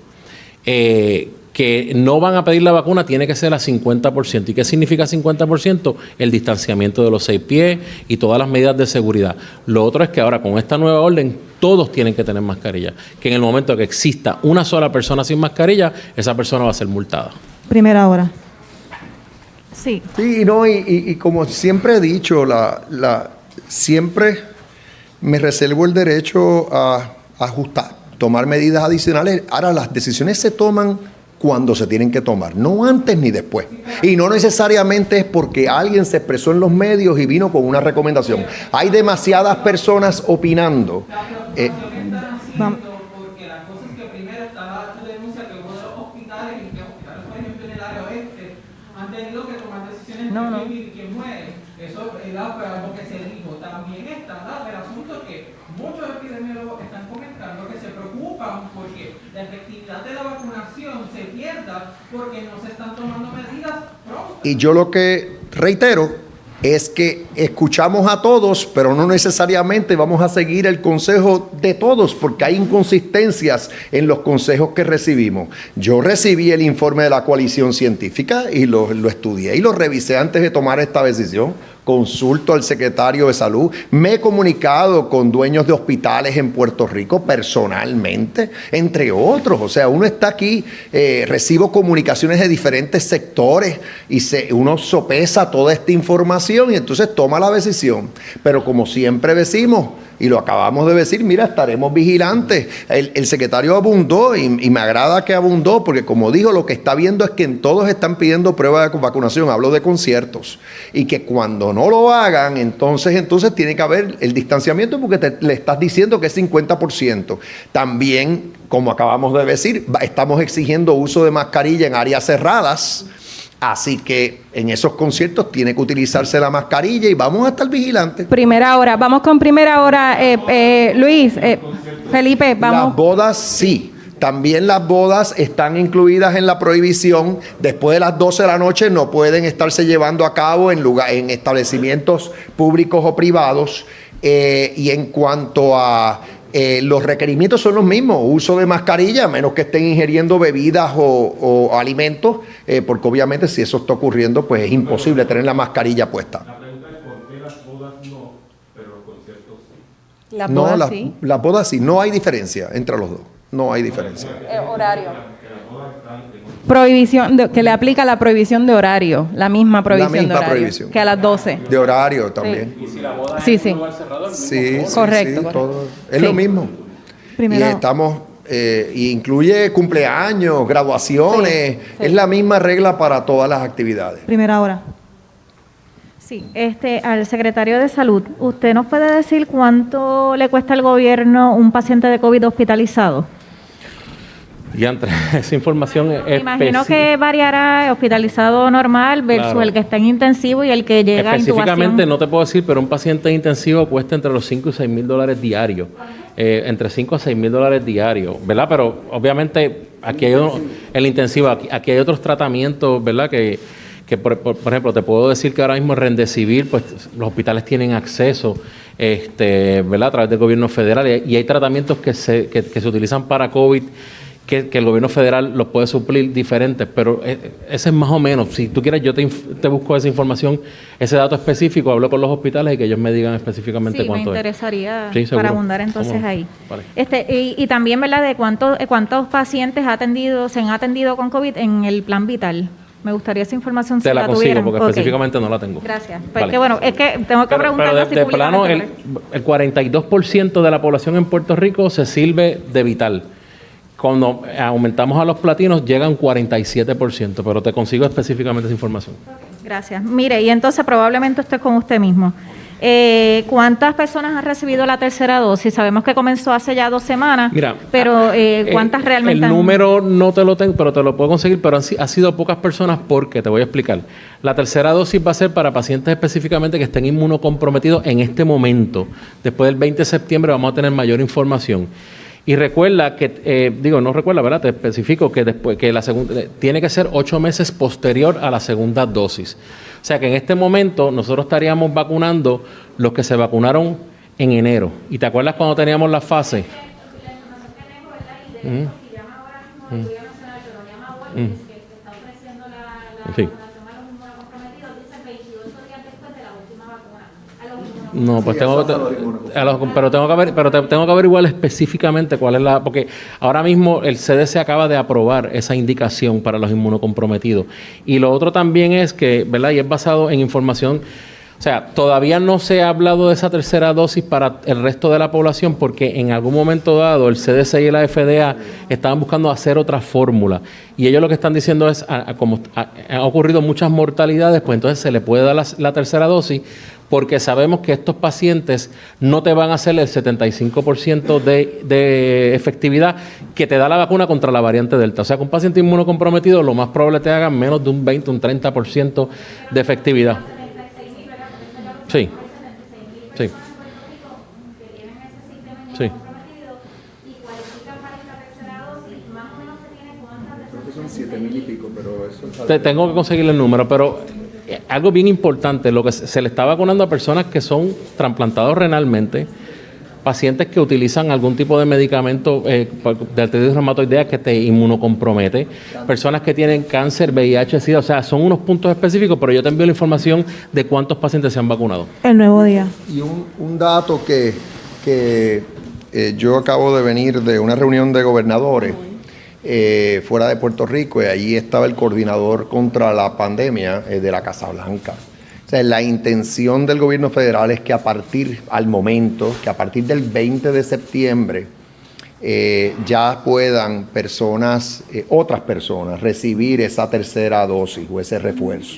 que no van a pedir la vacuna, tiene que ser a 50%. ¿Y qué significa 50%? El distanciamiento de los 6 pies y todas las medidas de seguridad. Lo otro es que ahora con esta nueva orden, todos tienen que tener mascarilla. Que en el momento que exista una sola persona sin mascarilla, esa persona va a ser multada. Primera hora. Sí. Sí, no, y como siempre he dicho, siempre me reservo el derecho a ajustar, tomar medidas adicionales. Ahora, las decisiones se toman cuando se tienen que tomar, no antes ni después. Y no necesariamente es porque alguien se expresó en los medios y vino con una recomendación. Hay demasiadas personas opinando. Porque la cosa es que primero estaba tu denuncia que uno de los hospitales, y que hospitales, por ejemplo, en el área oeste, han tenido que tomar decisiones de quién vive y quién muere. Eso es algo que se dijo. También está el asunto que muchos epidemiólogos están comentando que se preocupan porque la efectividad de la vacunación se pierda porque no se están tomando medidas pronto. Y yo lo que reitero es que escuchamos a todos, pero no necesariamente vamos a seguir el consejo de todos, porque hay inconsistencias en los consejos que recibimos. Yo recibí el informe de la coalición científica y lo estudié y lo revisé antes de tomar esta decisión. Consulto al secretario de Salud, me he comunicado con dueños de hospitales en Puerto Rico personalmente, entre otros. O sea, uno está aquí, recibo comunicaciones de diferentes sectores y uno sopesa toda esta información y entonces toma la decisión. Pero como siempre decimos, y lo acabamos de decir, mira, estaremos vigilantes. El secretario abundó y me agrada que abundó porque, como dijo, lo que está viendo es que en todos están pidiendo pruebas de vacunación. Hablo de conciertos. Y que cuando no lo hagan, entonces tiene que haber el distanciamiento porque le estás diciendo que es 50%. También, como acabamos de decir, estamos exigiendo uso de mascarilla en áreas cerradas. Así que en esos conciertos tiene que utilizarse la mascarilla y vamos a estar vigilantes. Primera hora. Vamos con primera hora. Luis, Felipe, vamos. Las bodas sí. También las bodas están incluidas en la prohibición. Después de las 12 de la noche no pueden estarse llevando a cabo en establecimientos públicos o privados. Y en cuanto a los requerimientos son los mismos, uso de mascarilla, a menos que estén ingiriendo bebidas o alimentos, porque obviamente si eso está ocurriendo, pues es imposible tener la mascarilla puesta. La pregunta es por qué las bodas no, pero los conciertos sí. Las bodas sí. Las bodas sí, no hay diferencia entre los dos, no hay diferencia. Horario. Prohibición, que le aplica la prohibición de horario, la misma prohibición de horario, prohibición. Que a las 12. De horario también. Y si la boda Sí, es en sí. un lugar cerrado, Sí, Correcto. todo. Es Sí. lo mismo. Primero. Y estamos, incluye cumpleaños, graduaciones, es la misma regla para todas las actividades. Primera hora. Sí, al secretario de Salud, ¿usted nos puede decir cuánto le cuesta al gobierno un paciente de COVID hospitalizado? esa información es Me imagino que variará hospitalizado normal versus Claro. el que está en intensivo y el que llega a específicamente intubación. no te puedo decir, pero un paciente intensivo cuesta entre los 5 y 6 mil dólares diarios. Entre 5 a 6 mil dólares diarios, ¿verdad? Pero obviamente aquí hay el intensivo, aquí hay otros tratamientos, ¿verdad? Que por ejemplo, te puedo decir que ahora mismo el Remdesivir, pues los hospitales tienen acceso, ¿verdad? A través del gobierno federal y hay tratamientos que se utilizan para COVID que el gobierno federal los puede suplir diferentes, pero ese es más o menos. Si tú quieres, yo te busco esa información, ese dato específico, hablo con los hospitales y que ellos me digan específicamente cuánto es. Sí, me interesaría Sí, seguro. para abundar entonces ahí. Vale. Y también, ¿verdad?, de cuántos pacientes se han atendido con COVID en el plan vital. Me gustaría esa información si Te la consigo tuvieran. porque Ok. específicamente no la tengo. Gracias. Pues Vale. que bueno, es que tengo que preguntar Pero así de plano, públicamente, el 42% de la población en Puerto Rico se sirve de vital. Cuando aumentamos a los platinos, llega a un 47%, pero te consigo específicamente esa información. Gracias. Mire, y entonces probablemente esto es con usted mismo. ¿Cuántas personas han recibido la tercera dosis? Sabemos que comenzó hace ya 2 semanas, Mira, pero ¿cuántas realmente El han- número no te lo tengo, pero te lo puedo conseguir, pero ha sido pocas personas porque, te voy a explicar. La tercera dosis va a ser para pacientes específicamente que estén inmunocomprometidos en este momento. Después del 20 de septiembre vamos a tener mayor información. Y recuerda que, no recuerda, ¿verdad? Te especifico que después que la segunda tiene que ser 8 meses posterior a la segunda dosis. O sea que en este momento nosotros estaríamos vacunando los que se vacunaron en enero. ¿Y te acuerdas cuando teníamos la fase? Sí. No, pues tengo que averiguar específicamente cuál es porque ahora mismo el CDC acaba de aprobar esa indicación para los inmunocomprometidos. Y lo otro también es que, ¿verdad? Y es basado en información, o sea, todavía no se ha hablado de esa tercera dosis para el resto de la población porque en algún momento dado el CDC y la FDA estaban buscando hacer otra fórmula. Y ellos lo que están diciendo es, como han ocurrido muchas mortalidades, pues entonces se le puede dar la tercera dosis porque sabemos que estos pacientes no te van a hacer el 75% de efectividad que te da la vacuna contra la variante Delta. O sea, que un paciente inmunocomprometido lo más probable te haga menos de un 20, un 30% de efectividad. Sí. Sí. Sí. Creo que son 7,000 y pico, pero eso Tengo que conseguirle el número, pero algo bien importante, lo que se le está vacunando a personas que son trasplantados renalmente, pacientes que utilizan algún tipo de medicamento de artritis reumatoidea que te inmunocompromete, personas que tienen cáncer, VIH, SIDA, o sea, son unos puntos específicos, pero yo te envío la información de cuántos pacientes se han vacunado. El Nuevo Día. Y un dato que yo acabo de venir de una reunión de gobernadores fuera de Puerto Rico y allí estaba el coordinador contra la pandemia de la Casa Blanca. O sea, la intención del gobierno federal es que a partir del 20 de septiembre ya puedan otras personas recibir esa tercera dosis o ese refuerzo.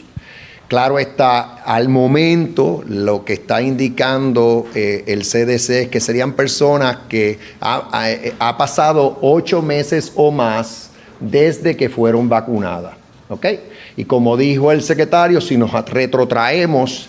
Claro está, al momento lo que está indicando el CDC es que serían personas que ha pasado 8 meses o más desde que fueron vacunadas, ¿ok? Y como dijo el secretario, si nos retrotraemos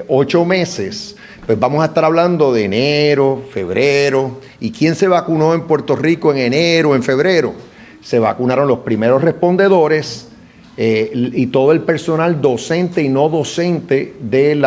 8 meses, pues vamos a estar hablando de enero, febrero. ¿Y quién se vacunó en Puerto Rico en enero, en febrero? Se vacunaron los primeros respondedores y todo el personal docente y no docente del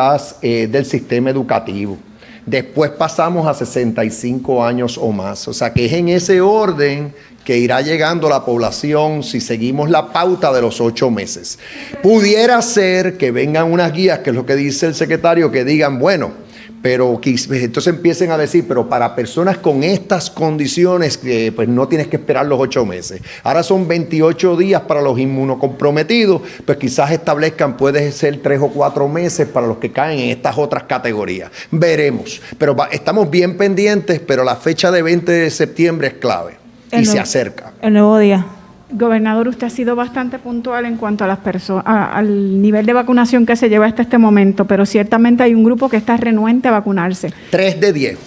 sistema educativo. Después pasamos a 65 años o más. O sea que es en ese orden que irá llegando la población si seguimos la pauta de los 8 meses. Pudiera ser que vengan unas guías, que es lo que dice el secretario, que digan, bueno, pero que entonces empiecen a decir, pero para personas con estas condiciones, pues no tienes que esperar los 8 meses. Ahora son 28 días para los inmunocomprometidos, pues quizás establezcan, puede ser 3 o 4 meses para los que caen en estas otras categorías. Veremos. Pero estamos bien pendientes, pero la fecha de 20 de septiembre es clave y se acerca. El Nuevo Día. Gobernador, usted ha sido bastante puntual en cuanto a las al nivel de vacunación que se lleva hasta este momento, pero ciertamente hay un grupo que está renuente a vacunarse. 3 de 10.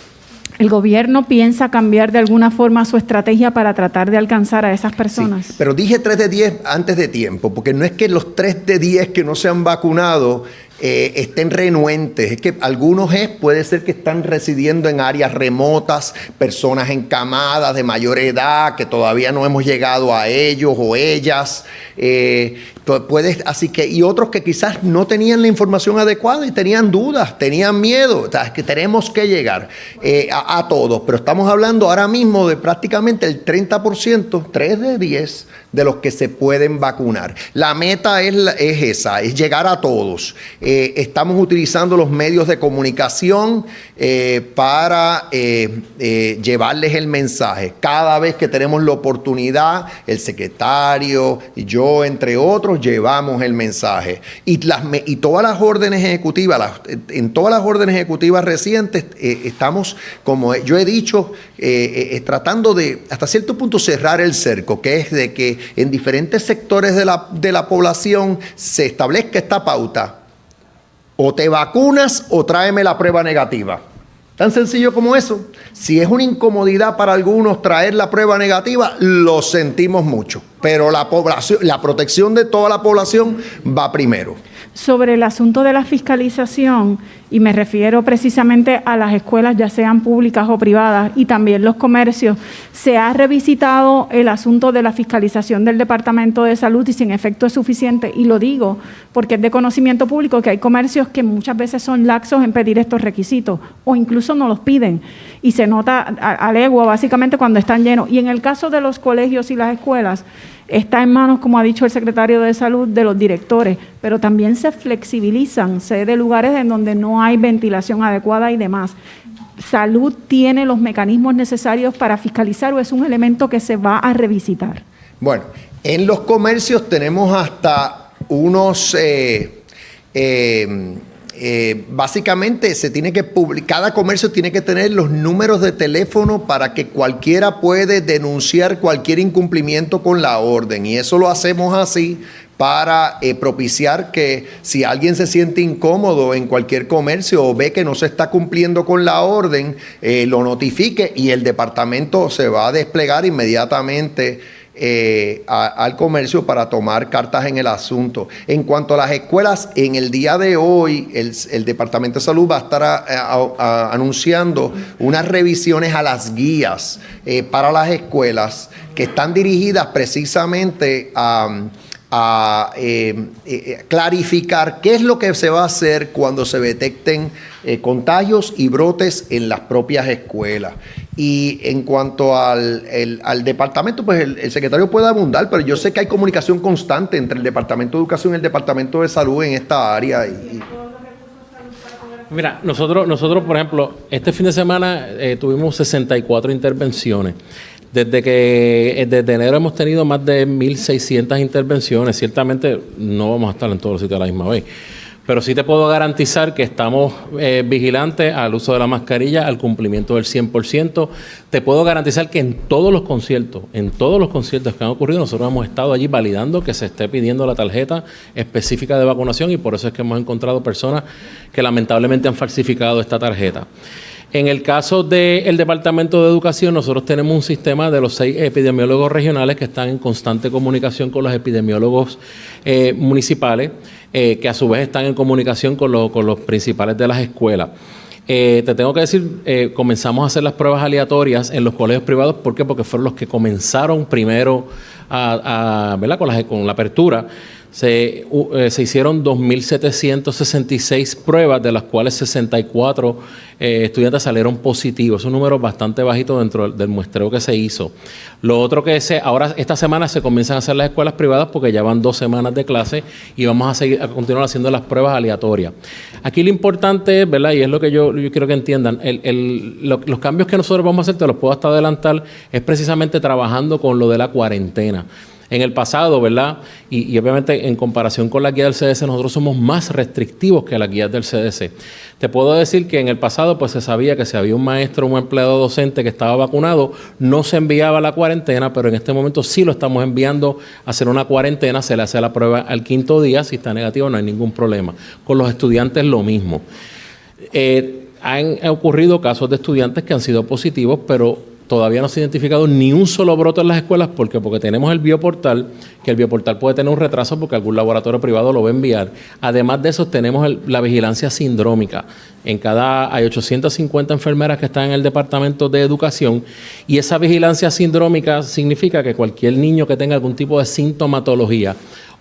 ¿El gobierno piensa cambiar de alguna forma su estrategia para tratar de alcanzar a esas personas? Sí, pero dije 3 de 10 antes de tiempo, porque no es que los 3 de 10 que no se han vacunado estén renuentes. Es que algunos puede ser que están residiendo en áreas remotas, personas encamadas de mayor edad, que todavía no hemos llegado a ellos o ellas. Así que, y otros que quizás no tenían la información adecuada y tenían dudas, tenían miedo. O sea, es que tenemos que llegar a todos, pero estamos hablando ahora mismo de prácticamente el 30%, 3 de 10 de los que se pueden vacunar. La meta es esa, es llegar a todos. Estamos utilizando los medios de comunicación para llevarles el mensaje. Cada vez que tenemos la oportunidad, el secretario y yo, entre otros, llevamos el mensaje. Y todas las órdenes ejecutivas, en todas las órdenes ejecutivas recientes, estamos, como yo he dicho, tratando de, hasta cierto punto, cerrar el cerco, que es de que en diferentes sectores de la población se establezca esta pauta. O te vacunas o tráeme la prueba negativa. Tan sencillo como eso. Si es una incomodidad para algunos traer la prueba negativa, lo sentimos mucho. Pero la protección de toda la población va primero. Sobre el asunto de la fiscalización, y me refiero precisamente a las escuelas, ya sean públicas o privadas, y también los comercios, ¿se ha revisitado el asunto de la fiscalización del Departamento de Salud y si en efecto es suficiente? Y lo digo porque es de conocimiento público que hay comercios que muchas veces son laxos en pedir estos requisitos o incluso no los piden y se nota a legua básicamente cuando están llenos. Y en el caso de los colegios y las escuelas, está en manos, como ha dicho el secretario de Salud, de los directores, pero también se flexibilizan, sé de lugares en donde no hay ventilación adecuada y demás. ¿Salud tiene los mecanismos necesarios para fiscalizar o es un elemento que se va a revisitar? Bueno, en los comercios tenemos hasta unos... básicamente se tiene que cada comercio tiene que tener los números de teléfono para que cualquiera puede denunciar cualquier incumplimiento con la orden, y eso lo hacemos así para propiciar que si alguien se siente incómodo en cualquier comercio o ve que no se está cumpliendo con la orden, lo notifique y el departamento se va a desplegar inmediatamente al comercio para tomar cartas en el asunto. En cuanto a las escuelas, en el día de hoy el Departamento de Salud va a estar anunciando unas revisiones a las guías para las escuelas que están dirigidas precisamente a clarificar qué es lo que se va a hacer cuando se detecten contagios y brotes en las propias escuelas. Y en cuanto al departamento, pues el secretario puede abundar, pero yo sé que hay comunicación constante entre el Departamento de Educación y el Departamento de Salud en esta área. Mira, nosotros, por ejemplo, este fin de semana tuvimos 64 intervenciones. Desde enero hemos tenido más de 1.600 intervenciones. Ciertamente no vamos a estar en todos los sitios a la misma vez, pero sí te puedo garantizar que estamos vigilantes al uso de la mascarilla, al cumplimiento del 100%. Te puedo garantizar que en todos los conciertos que han ocurrido, nosotros hemos estado allí validando que se esté pidiendo la tarjeta específica de vacunación, y por eso es que hemos encontrado personas que lamentablemente han falsificado esta tarjeta. En el caso del Departamento de Educación, nosotros tenemos un sistema de los 6 epidemiólogos regionales que están en constante comunicación con los epidemiólogos municipales, que a su vez están en comunicación con los principales de las escuelas. Te tengo que decir, comenzamos a hacer las pruebas aleatorias en los colegios privados. ¿Por qué? Porque fueron los que comenzaron primero ¿verdad? Con la apertura. Se hicieron 2.766 pruebas, de las cuales 64 estudiantes salieron positivos. Es un número bastante bajito dentro del muestreo que se hizo. Lo otro que ahora esta semana se comienzan a hacer las escuelas privadas porque ya van 2 semanas de clase y vamos a continuar haciendo las pruebas aleatorias. Aquí lo importante es, ¿verdad? Y es lo que yo quiero que entiendan, los cambios que nosotros vamos a hacer, te los puedo hasta adelantar, es precisamente trabajando con lo de la cuarentena. En el pasado, ¿verdad? Y obviamente en comparación con la guía del CDC, nosotros somos más restrictivos que las guías del CDC. Te puedo decir que en el pasado pues se sabía que si había un maestro o un empleado docente que estaba vacunado, no se enviaba a la cuarentena, pero en este momento sí lo estamos enviando a hacer una cuarentena, se le hace la prueba al 5º día, si está negativo no hay ningún problema. Con los estudiantes lo mismo. Han ocurrido casos de estudiantes que han sido positivos, pero todavía no se ha identificado ni un solo brote en las escuelas. ¿Por qué? Porque tenemos el bioportal, que el bioportal puede tener un retraso porque algún laboratorio privado lo va a enviar. Además de eso, tenemos la vigilancia sindrómica. Hay 850 enfermeras que están en el Departamento de Educación, y esa vigilancia sindrómica significa que cualquier niño que tenga algún tipo de sintomatología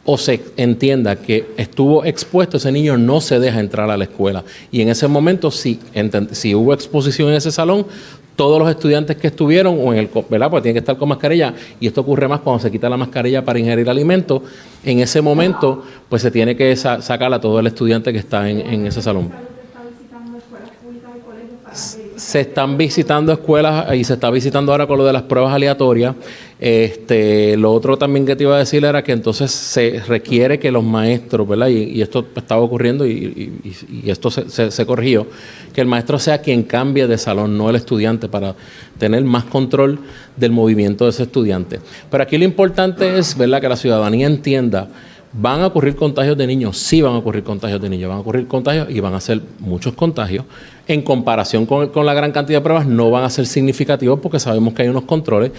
o se entienda que estuvo expuesto, ese niño no se deja entrar a la escuela. Y en ese momento, si hubo exposición en ese salón, todos los estudiantes que estuvieron, ¿verdad? Pues tienen que estar con mascarilla, y esto ocurre más cuando se quita la mascarilla para ingerir alimentos. En ese momento, pues se tiene que sacar a todo el estudiante que está en ese salón. Se están visitando escuelas y se está visitando ahora con lo de las pruebas aleatorias. Lo otro también que te iba a decir era que entonces se requiere que los maestros, ¿verdad? Y esto estaba ocurriendo y esto se corrigió, que el maestro sea quien cambie de salón, no el estudiante, para tener más control del movimiento de ese estudiante. Pero aquí lo importante es, ¿verdad?, que la ciudadanía entienda. ¿Van a ocurrir contagios de niños? Sí, van a ocurrir contagios de niños. Van a ocurrir contagios y van a ser muchos contagios. En comparación con la gran cantidad de pruebas, no van a ser significativos porque sabemos que hay unos controles.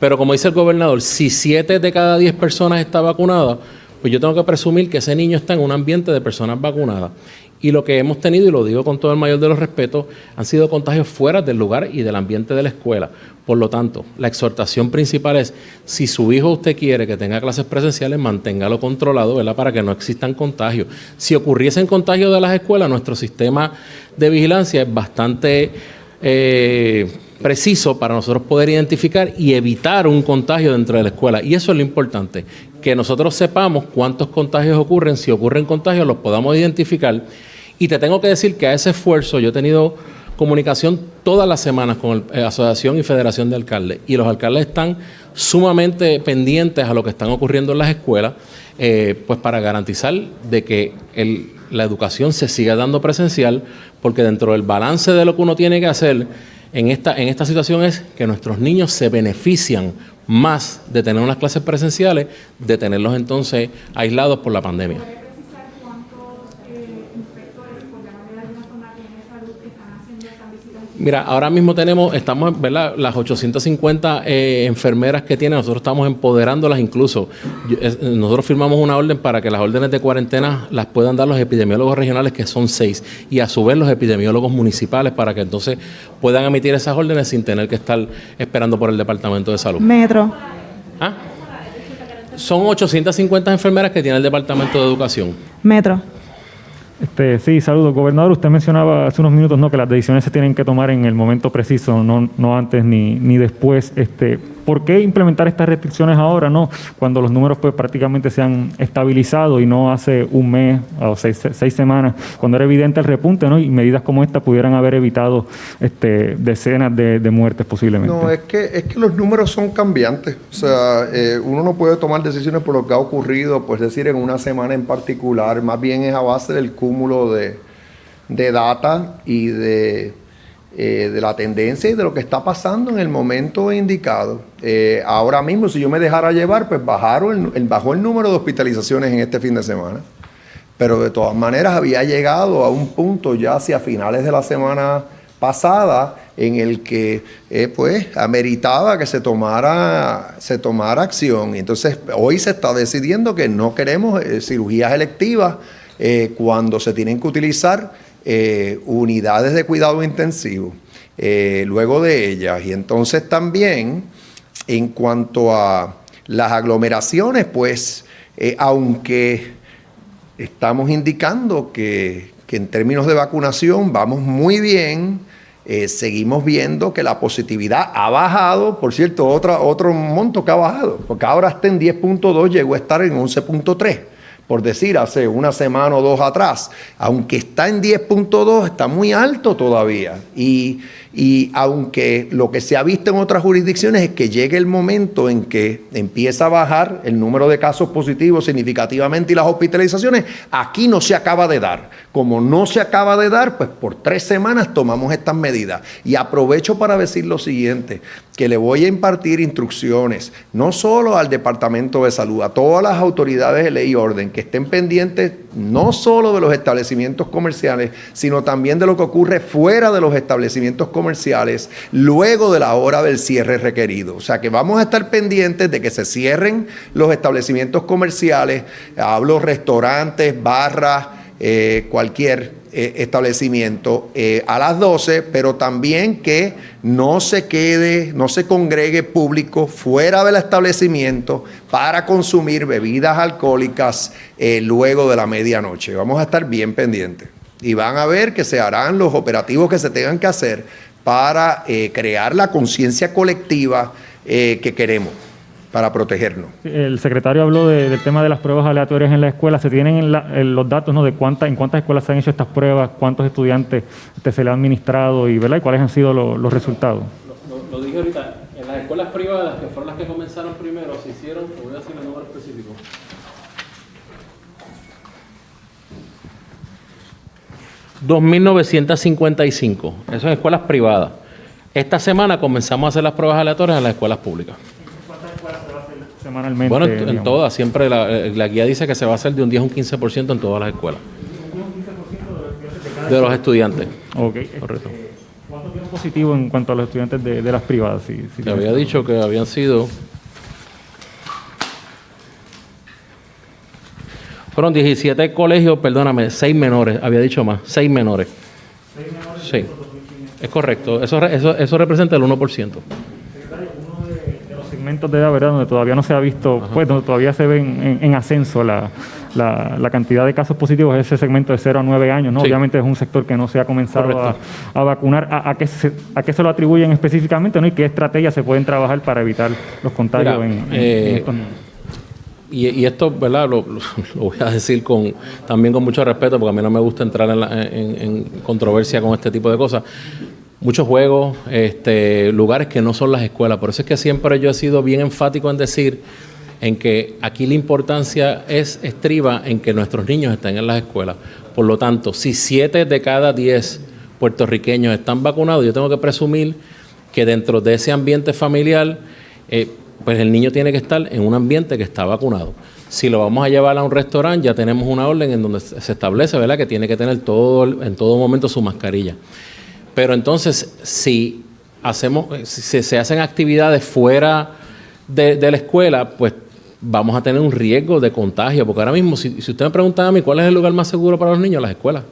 Pero como dice el gobernador, si 7 de cada 10 personas está vacunada, pues yo tengo que presumir que ese niño está en un ambiente de personas vacunadas. Y lo que hemos tenido, y lo digo con todo el mayor de los respetos, han sido contagios fuera del lugar y del ambiente de la escuela. Por lo tanto, la exhortación principal es, si su hijo usted quiere que tenga clases presenciales, manténgalo controlado, ¿verdad?, para que no existan contagios. Si ocurriesen contagios de las escuelas, nuestro sistema de vigilancia es bastante preciso para nosotros poder identificar y evitar un contagio dentro de la escuela. Y eso es lo importante, que nosotros sepamos cuántos contagios ocurren, si ocurren contagios los podamos identificar. Y te tengo que decir que a ese esfuerzo yo he tenido comunicación todas las semanas con la Asociación y Federación de Alcaldes, y los alcaldes están sumamente pendientes a lo que están ocurriendo en las escuelas, pues para garantizar de que la educación se siga dando presencial, porque dentro del balance de lo que uno tiene que hacer en esta situación es que nuestros niños se benefician más de tener unas clases presenciales, de tenerlos entonces aislados por la pandemia. Mira, ahora mismo estamos, ¿verdad?, las 850 enfermeras que tienen, nosotros estamos empoderándolas incluso. Nosotros firmamos una orden para que las órdenes de cuarentena las puedan dar los epidemiólogos regionales, que son 6, y a su vez los epidemiólogos municipales, para que entonces puedan emitir esas órdenes sin tener que estar esperando por el Departamento de Salud. Metro. ¿Ah? Son 850 enfermeras que tiene el Departamento de Educación. Metro. Sí, saludos, gobernador. Usted mencionaba hace unos minutos, ¿no?, que las decisiones se tienen que tomar en el momento preciso, no antes ni después. ¿Por qué implementar estas restricciones ahora, no, cuando los números pues prácticamente se han estabilizado, y no hace un mes o 6 semanas, cuando era evidente el repunte, ¿no?, y medidas como esta pudieran haber evitado decenas de muertes posiblemente? No, es que los números son cambiantes. O sea, uno no puede tomar decisiones por lo que ha ocurrido, pues decir, en una semana en particular. Más bien es a base del cúmulo de data y de la tendencia y de lo que está pasando en el momento indicado. Ahora mismo, si yo me dejara llevar, pues bajó el número de hospitalizaciones en este fin de semana, pero de todas maneras había llegado a un punto ya hacia finales de la semana pasada en el que pues ameritaba que se tomara acción. Y entonces hoy se está decidiendo que no queremos cirugías electivas cuando se tienen que utilizar unidades de cuidado intensivo luego de ellas. Y entonces también, en cuanto a las aglomeraciones, pues aunque estamos indicando que en términos de vacunación vamos muy bien, seguimos viendo que la positividad ha bajado. Por cierto, otro monto que ha bajado, porque ahora está en 10.2, llegó a estar en 11.3. Por decir, hace una semana o 2 atrás. Aunque está en 10.2, está muy alto todavía. Y aunque lo que se ha visto en otras jurisdicciones es que llegue el momento en que empieza a bajar el número de casos positivos significativamente y las hospitalizaciones, aquí no se acaba de dar. Como no se acaba de dar, pues por 3 semanas tomamos estas medidas. Y aprovecho para decir lo siguiente, que le voy a impartir instrucciones, no solo al Departamento de Salud, a todas las autoridades de ley y orden, que que estén pendientes no solo de los establecimientos comerciales, sino también de lo que ocurre fuera de los establecimientos comerciales luego de la hora del cierre requerido. O sea que vamos a estar pendientes de que se cierren los establecimientos comerciales, hablo restaurantes, barras, cualquier establecimiento a las 12, pero también que no se congregue público fuera del establecimiento para consumir bebidas alcohólicas luego de la medianoche. Vamos a estar bien pendientes y van a ver que se harán los operativos que se tengan que hacer para crear la conciencia colectiva que queremos para protegernos. El secretario habló del tema de las pruebas aleatorias en la escuela. ¿Se tienen los datos, ¿no?, de en cuántas escuelas se han hecho estas pruebas, cuántos estudiantes se le han administrado y, ¿verdad?, y cuáles han sido los resultados? Lo dije ahorita, en las escuelas privadas, que fueron las que comenzaron primero, se hicieron, te voy a decir el número específico. $2,955. Eso en escuelas privadas. Esta semana comenzamos a hacer las pruebas aleatorias en las escuelas públicas. Semanalmente. Bueno, en todas, siempre la guía dice que se va a hacer de un 10 a un 15% en todas las escuelas. De los estudiantes. Ok. Correcto. ¿Cuánto tiene positivo en cuanto a los estudiantes de las privadas? Si te había dicho que habían sido... Fueron 17 colegios, perdóname, 6 menores, había dicho más, 6 menores. ¿6 menores? Sí, es correcto, eso representa el 1%. Segmentos de edad, ¿verdad?, donde todavía no se ha visto, pues donde todavía se ve en ascenso la cantidad de casos positivos, es ese segmento de 0 a 9 años, ¿no? Sí. Obviamente es un sector que no se ha comenzado a vacunar. ¿A qué se lo atribuyen específicamente, ¿no?, y qué estrategias se pueden trabajar para evitar los contagios en estos niños? Y esto, ¿verdad?, lo voy a decir también con mucho respeto, porque a mí no me gusta entrar en controversia con este tipo de cosas. Muchos juegos, lugares que no son las escuelas. Por eso es que siempre yo he sido bien enfático en decir en que aquí la importancia estriba en que nuestros niños estén en las escuelas. Por lo tanto, si 7 de cada 10 puertorriqueños están vacunados, yo tengo que presumir que dentro de ese ambiente familiar, pues el niño tiene que estar en un ambiente que está vacunado. Si lo vamos a llevar a un restaurante, ya tenemos una orden en donde se establece, ¿verdad?, que tiene que tener en todo momento su mascarilla. Pero entonces, si se hacen actividades fuera de la escuela, pues vamos a tener un riesgo de contagio. Porque ahora mismo, si usted me pregunta a mí cuál es el lugar más seguro para los niños, las escuelas.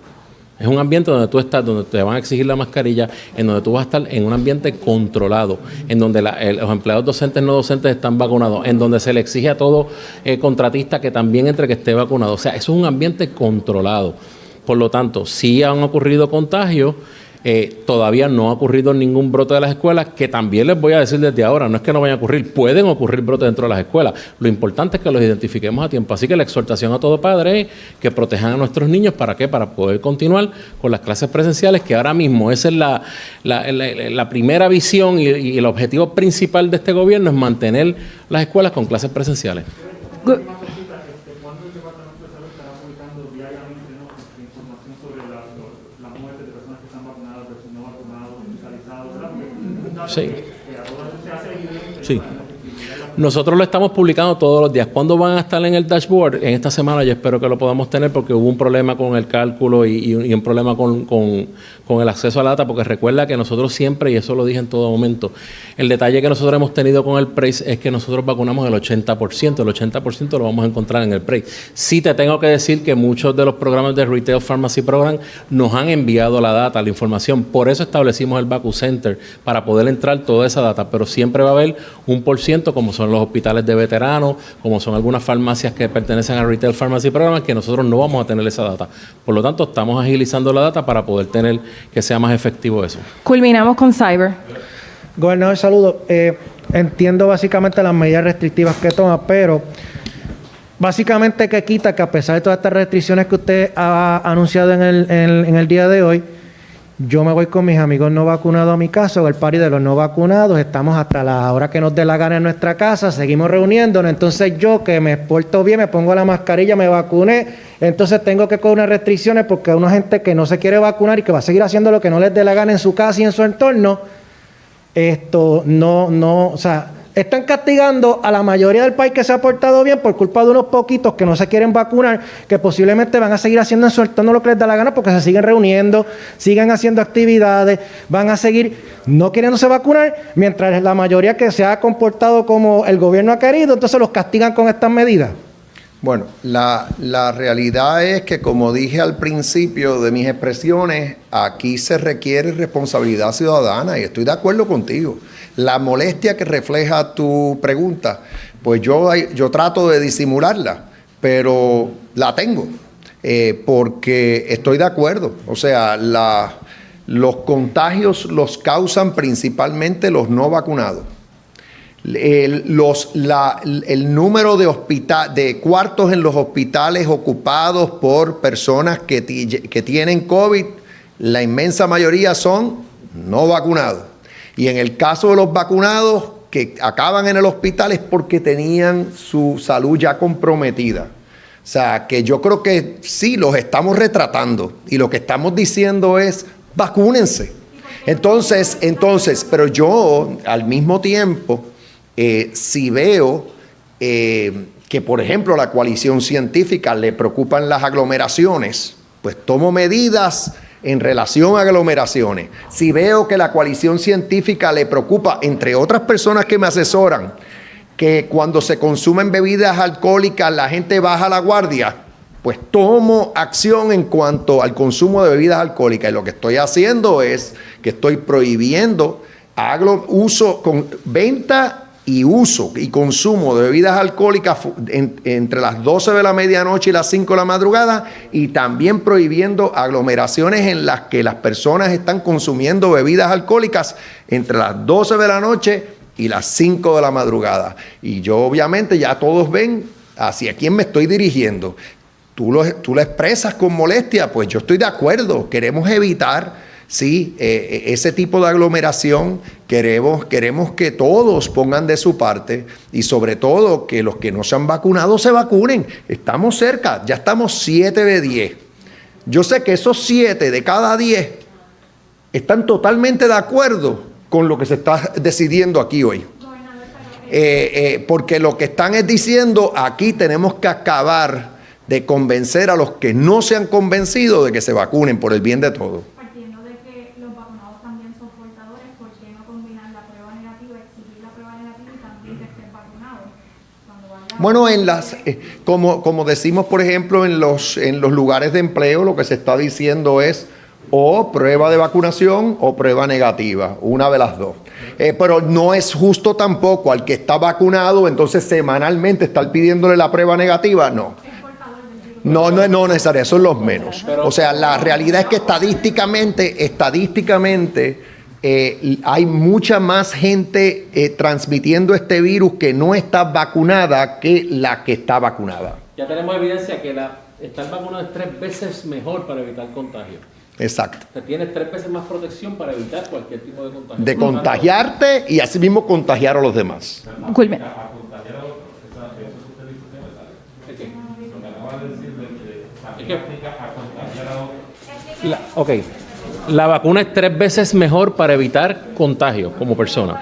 Es un ambiente donde tú estás, donde te van a exigir la mascarilla, en donde tú vas a estar en un ambiente controlado, en donde los empleados docentes no docentes están vacunados, en donde se le exige a todo contratista que también entre que esté vacunado. O sea, eso es un ambiente controlado. Por lo tanto, sí han ocurrido contagios. Todavía no ha ocurrido ningún brote de las escuelas, que también les voy a decir desde ahora, no es que no vayan a ocurrir, pueden ocurrir brotes dentro de las escuelas. Lo importante es que los identifiquemos a tiempo. Así que la exhortación a todo padre es que protejan a nuestros niños. ¿Para qué? Para poder continuar con las clases presenciales, que ahora mismo esa es la primera visión y el objetivo principal de este gobierno es mantener las escuelas con clases presenciales. Sí. Sí. Nosotros lo estamos publicando todos los días. ¿Cuándo van a estar en el dashboard? En esta semana yo espero que lo podamos tener, porque hubo un problema con el cálculo y un problema con el acceso a la data, porque recuerda que nosotros siempre, y eso lo dije en todo momento, el detalle que nosotros hemos tenido con el PRACE es que nosotros vacunamos el 80%. El 80% lo vamos a encontrar en el PRACE. Sí te tengo que decir que muchos de los programas de Retail Pharmacy Program nos han enviado la data, la información. Por eso establecimos el Vacu Center, para poder entrar toda esa data. Pero siempre va a haber un %, como son los hospitales de veteranos, como son algunas farmacias que pertenecen a Retail Pharmacy Program, que nosotros no vamos a tener esa data. Por lo tanto, estamos agilizando la data para poder tener que sea más efectivo eso. Culminamos con Cyber. Gobernador, saludos. Entiendo básicamente las medidas restrictivas que toma, pero básicamente que quita que, a pesar de todas estas restricciones que usted ha anunciado en el día de hoy, yo me voy con mis amigos no vacunados a mi casa, o el party de los no vacunados, estamos hasta la hora que nos dé la gana en nuestra casa, seguimos reuniéndonos. Entonces yo, que me porto bien, me pongo la mascarilla, me vacuné, entonces tengo que coger unas restricciones porque hay una gente que no se quiere vacunar y que va a seguir haciendo lo que no les dé la gana en su casa y en su entorno. Esto no, o sea, Están castigando a la mayoría del país que se ha portado bien por culpa de unos poquitos que no se quieren vacunar, que posiblemente van a seguir haciendo, soltando lo que les da la gana porque se siguen reuniendo, siguen haciendo actividades, van a seguir no queriéndose vacunar, mientras la mayoría que se ha comportado como el gobierno ha querido, entonces los castigan con estas medidas. Bueno, la realidad es que, como dije al principio de mis expresiones, aquí se requiere responsabilidad ciudadana y estoy de acuerdo contigo. La molestia que refleja tu pregunta, pues yo trato de disimularla, pero la tengo, porque estoy de acuerdo. O sea, los contagios los causan principalmente los no vacunados. El número de cuartos en los hospitales ocupados por personas que tienen COVID, la inmensa mayoría son no vacunados. Y en el caso de los vacunados que acaban en el hospital es porque tenían su salud ya comprometida. O sea, que yo creo que sí, los estamos retratando y lo que estamos diciendo es vacúnense. Entonces, pero yo al mismo tiempo, si veo que, por ejemplo, a la coalición científica le preocupan las aglomeraciones, pues tomo medidas en relación a aglomeraciones. Si veo que la coalición científica le preocupa, entre otras personas que me asesoran, que cuando se consumen bebidas alcohólicas la gente baja la guardia, pues tomo acción en cuanto al consumo de bebidas alcohólicas. Y lo que estoy haciendo es que estoy prohibiendo venta y uso y consumo de bebidas alcohólicas entre las 12 de la medianoche y las 5 de la madrugada, y también prohibiendo aglomeraciones en las que las personas están consumiendo bebidas alcohólicas entre las 12 de la noche y las 5 de la madrugada. Y yo obviamente ya todos ven hacia quién me estoy dirigiendo. Tú lo expresas con molestia, pues yo estoy de acuerdo, queremos evitar ese tipo de aglomeración, queremos que todos pongan de su parte y sobre todo que los que no se han vacunado se vacunen. Estamos cerca, ya estamos 7 de 10. Yo sé que esos 7 de cada 10 están totalmente de acuerdo con lo que se está decidiendo aquí hoy. Porque lo que están es diciendo, aquí tenemos que acabar de convencer a los que no se han convencido de que se vacunen por el bien de todos. Bueno, como decimos, por ejemplo, en los lugares de empleo, lo que se está diciendo es o prueba de vacunación o prueba negativa, una de las dos. Pero no es justo tampoco al que está vacunado, entonces semanalmente estar pidiéndole la prueba negativa, no. No necesario, son los menos. O sea, la realidad es que estadísticamente hay mucha más gente transmitiendo este virus que no está vacunada que la que está vacunada. Ya tenemos evidencia que estar vacunado es 3 veces mejor para evitar contagio. Exacto. O sea, tienes 3 veces más protección para evitar cualquier tipo de contagio. De contagiarte y asimismo contagiar a los demás. Disculpe. Ok. La vacuna es 3 veces mejor para evitar contagio como persona.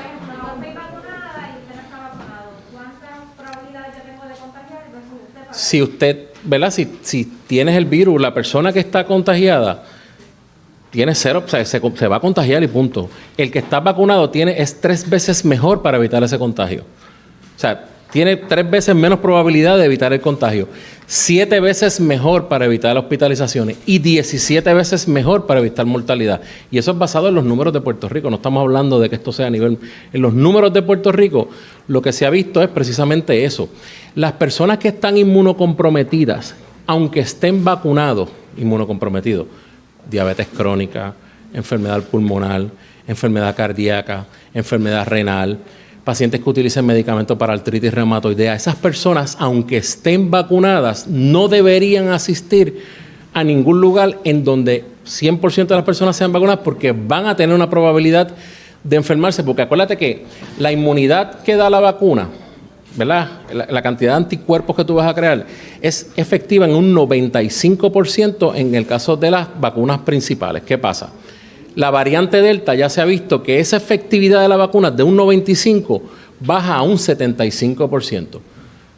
Si usted, ¿verdad? Si tienes el virus, la persona que está contagiada tiene 0, o sea, se va a contagiar y punto. El que está vacunado es 3 veces mejor para evitar ese contagio. O sea, tiene 3 veces menos probabilidad de evitar el contagio, 7 veces mejor para evitar hospitalizaciones y 17 veces mejor para evitar mortalidad. Y eso es basado en los números de Puerto Rico. No estamos hablando de que esto sea a nivel... En los números de Puerto Rico, lo que se ha visto es precisamente eso. Las personas que están inmunocomprometidas, aunque estén vacunados, inmunocomprometidos, diabetes crónica, enfermedad pulmonar, enfermedad cardíaca, enfermedad renal, pacientes que utilicen medicamentos para artritis reumatoidea, esas personas, aunque estén vacunadas, no deberían asistir a ningún lugar en donde 100% de las personas sean vacunadas, porque van a tener una probabilidad de enfermarse, porque acuérdate que la inmunidad que da la vacuna, ¿verdad? La cantidad de anticuerpos que tú vas a crear es efectiva en un 95% en el caso de las vacunas principales. ¿Qué pasa? La variante Delta ya se ha visto que esa efectividad de la vacuna de un 95% baja a un 75%.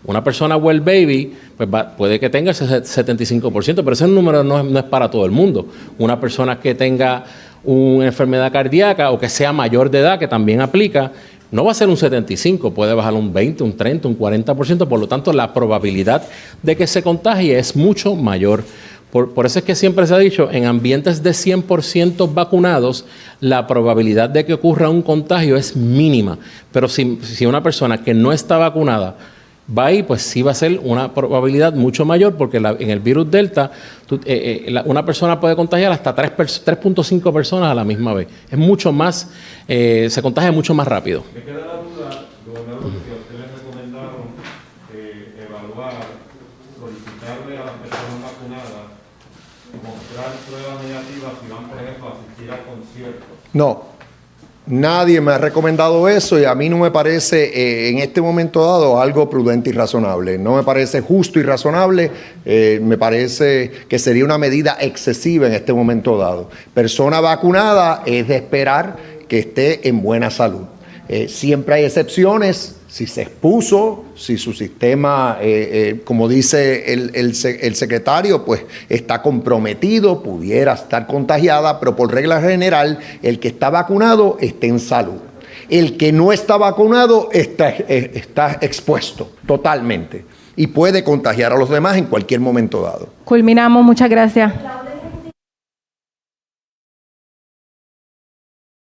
Una persona well baby, pues puede que tenga ese 75%, pero ese número no es para todo el mundo. Una persona que tenga una enfermedad cardíaca o que sea mayor de edad, que también aplica, no va a ser un 75%, puede bajar un 20%, un 30%, un 40%, por lo tanto la probabilidad de que se contagie es mucho mayor. Por eso es que siempre se ha dicho, en ambientes de 100% vacunados, la probabilidad de que ocurra un contagio es mínima. Pero si una persona que no está vacunada va ahí, pues sí va a ser una probabilidad mucho mayor, porque en el virus Delta una persona puede contagiar hasta 3.5 personas a la misma vez. Es mucho más, se contagia mucho más rápido. Me queda la duda, gobernador, que a usted le recomendaron evaluar, solicitarle a las personas vacunadas mostrar pruebas negativas si van, por ejemplo, a asistir a conciertos. No. Nadie me ha recomendado eso y a mí no me parece en este momento dado algo prudente y razonable. No me parece justo y razonable, me parece que sería una medida excesiva en este momento dado. Persona vacunada es de esperar que esté en buena salud. Siempre hay excepciones, si se expuso, si su sistema, como dice el secretario, pues está comprometido, pudiera estar contagiada, pero por regla general, el que está vacunado está en salud. El que no está vacunado está expuesto totalmente y puede contagiar a los demás en cualquier momento dado. Culminamos, muchas gracias.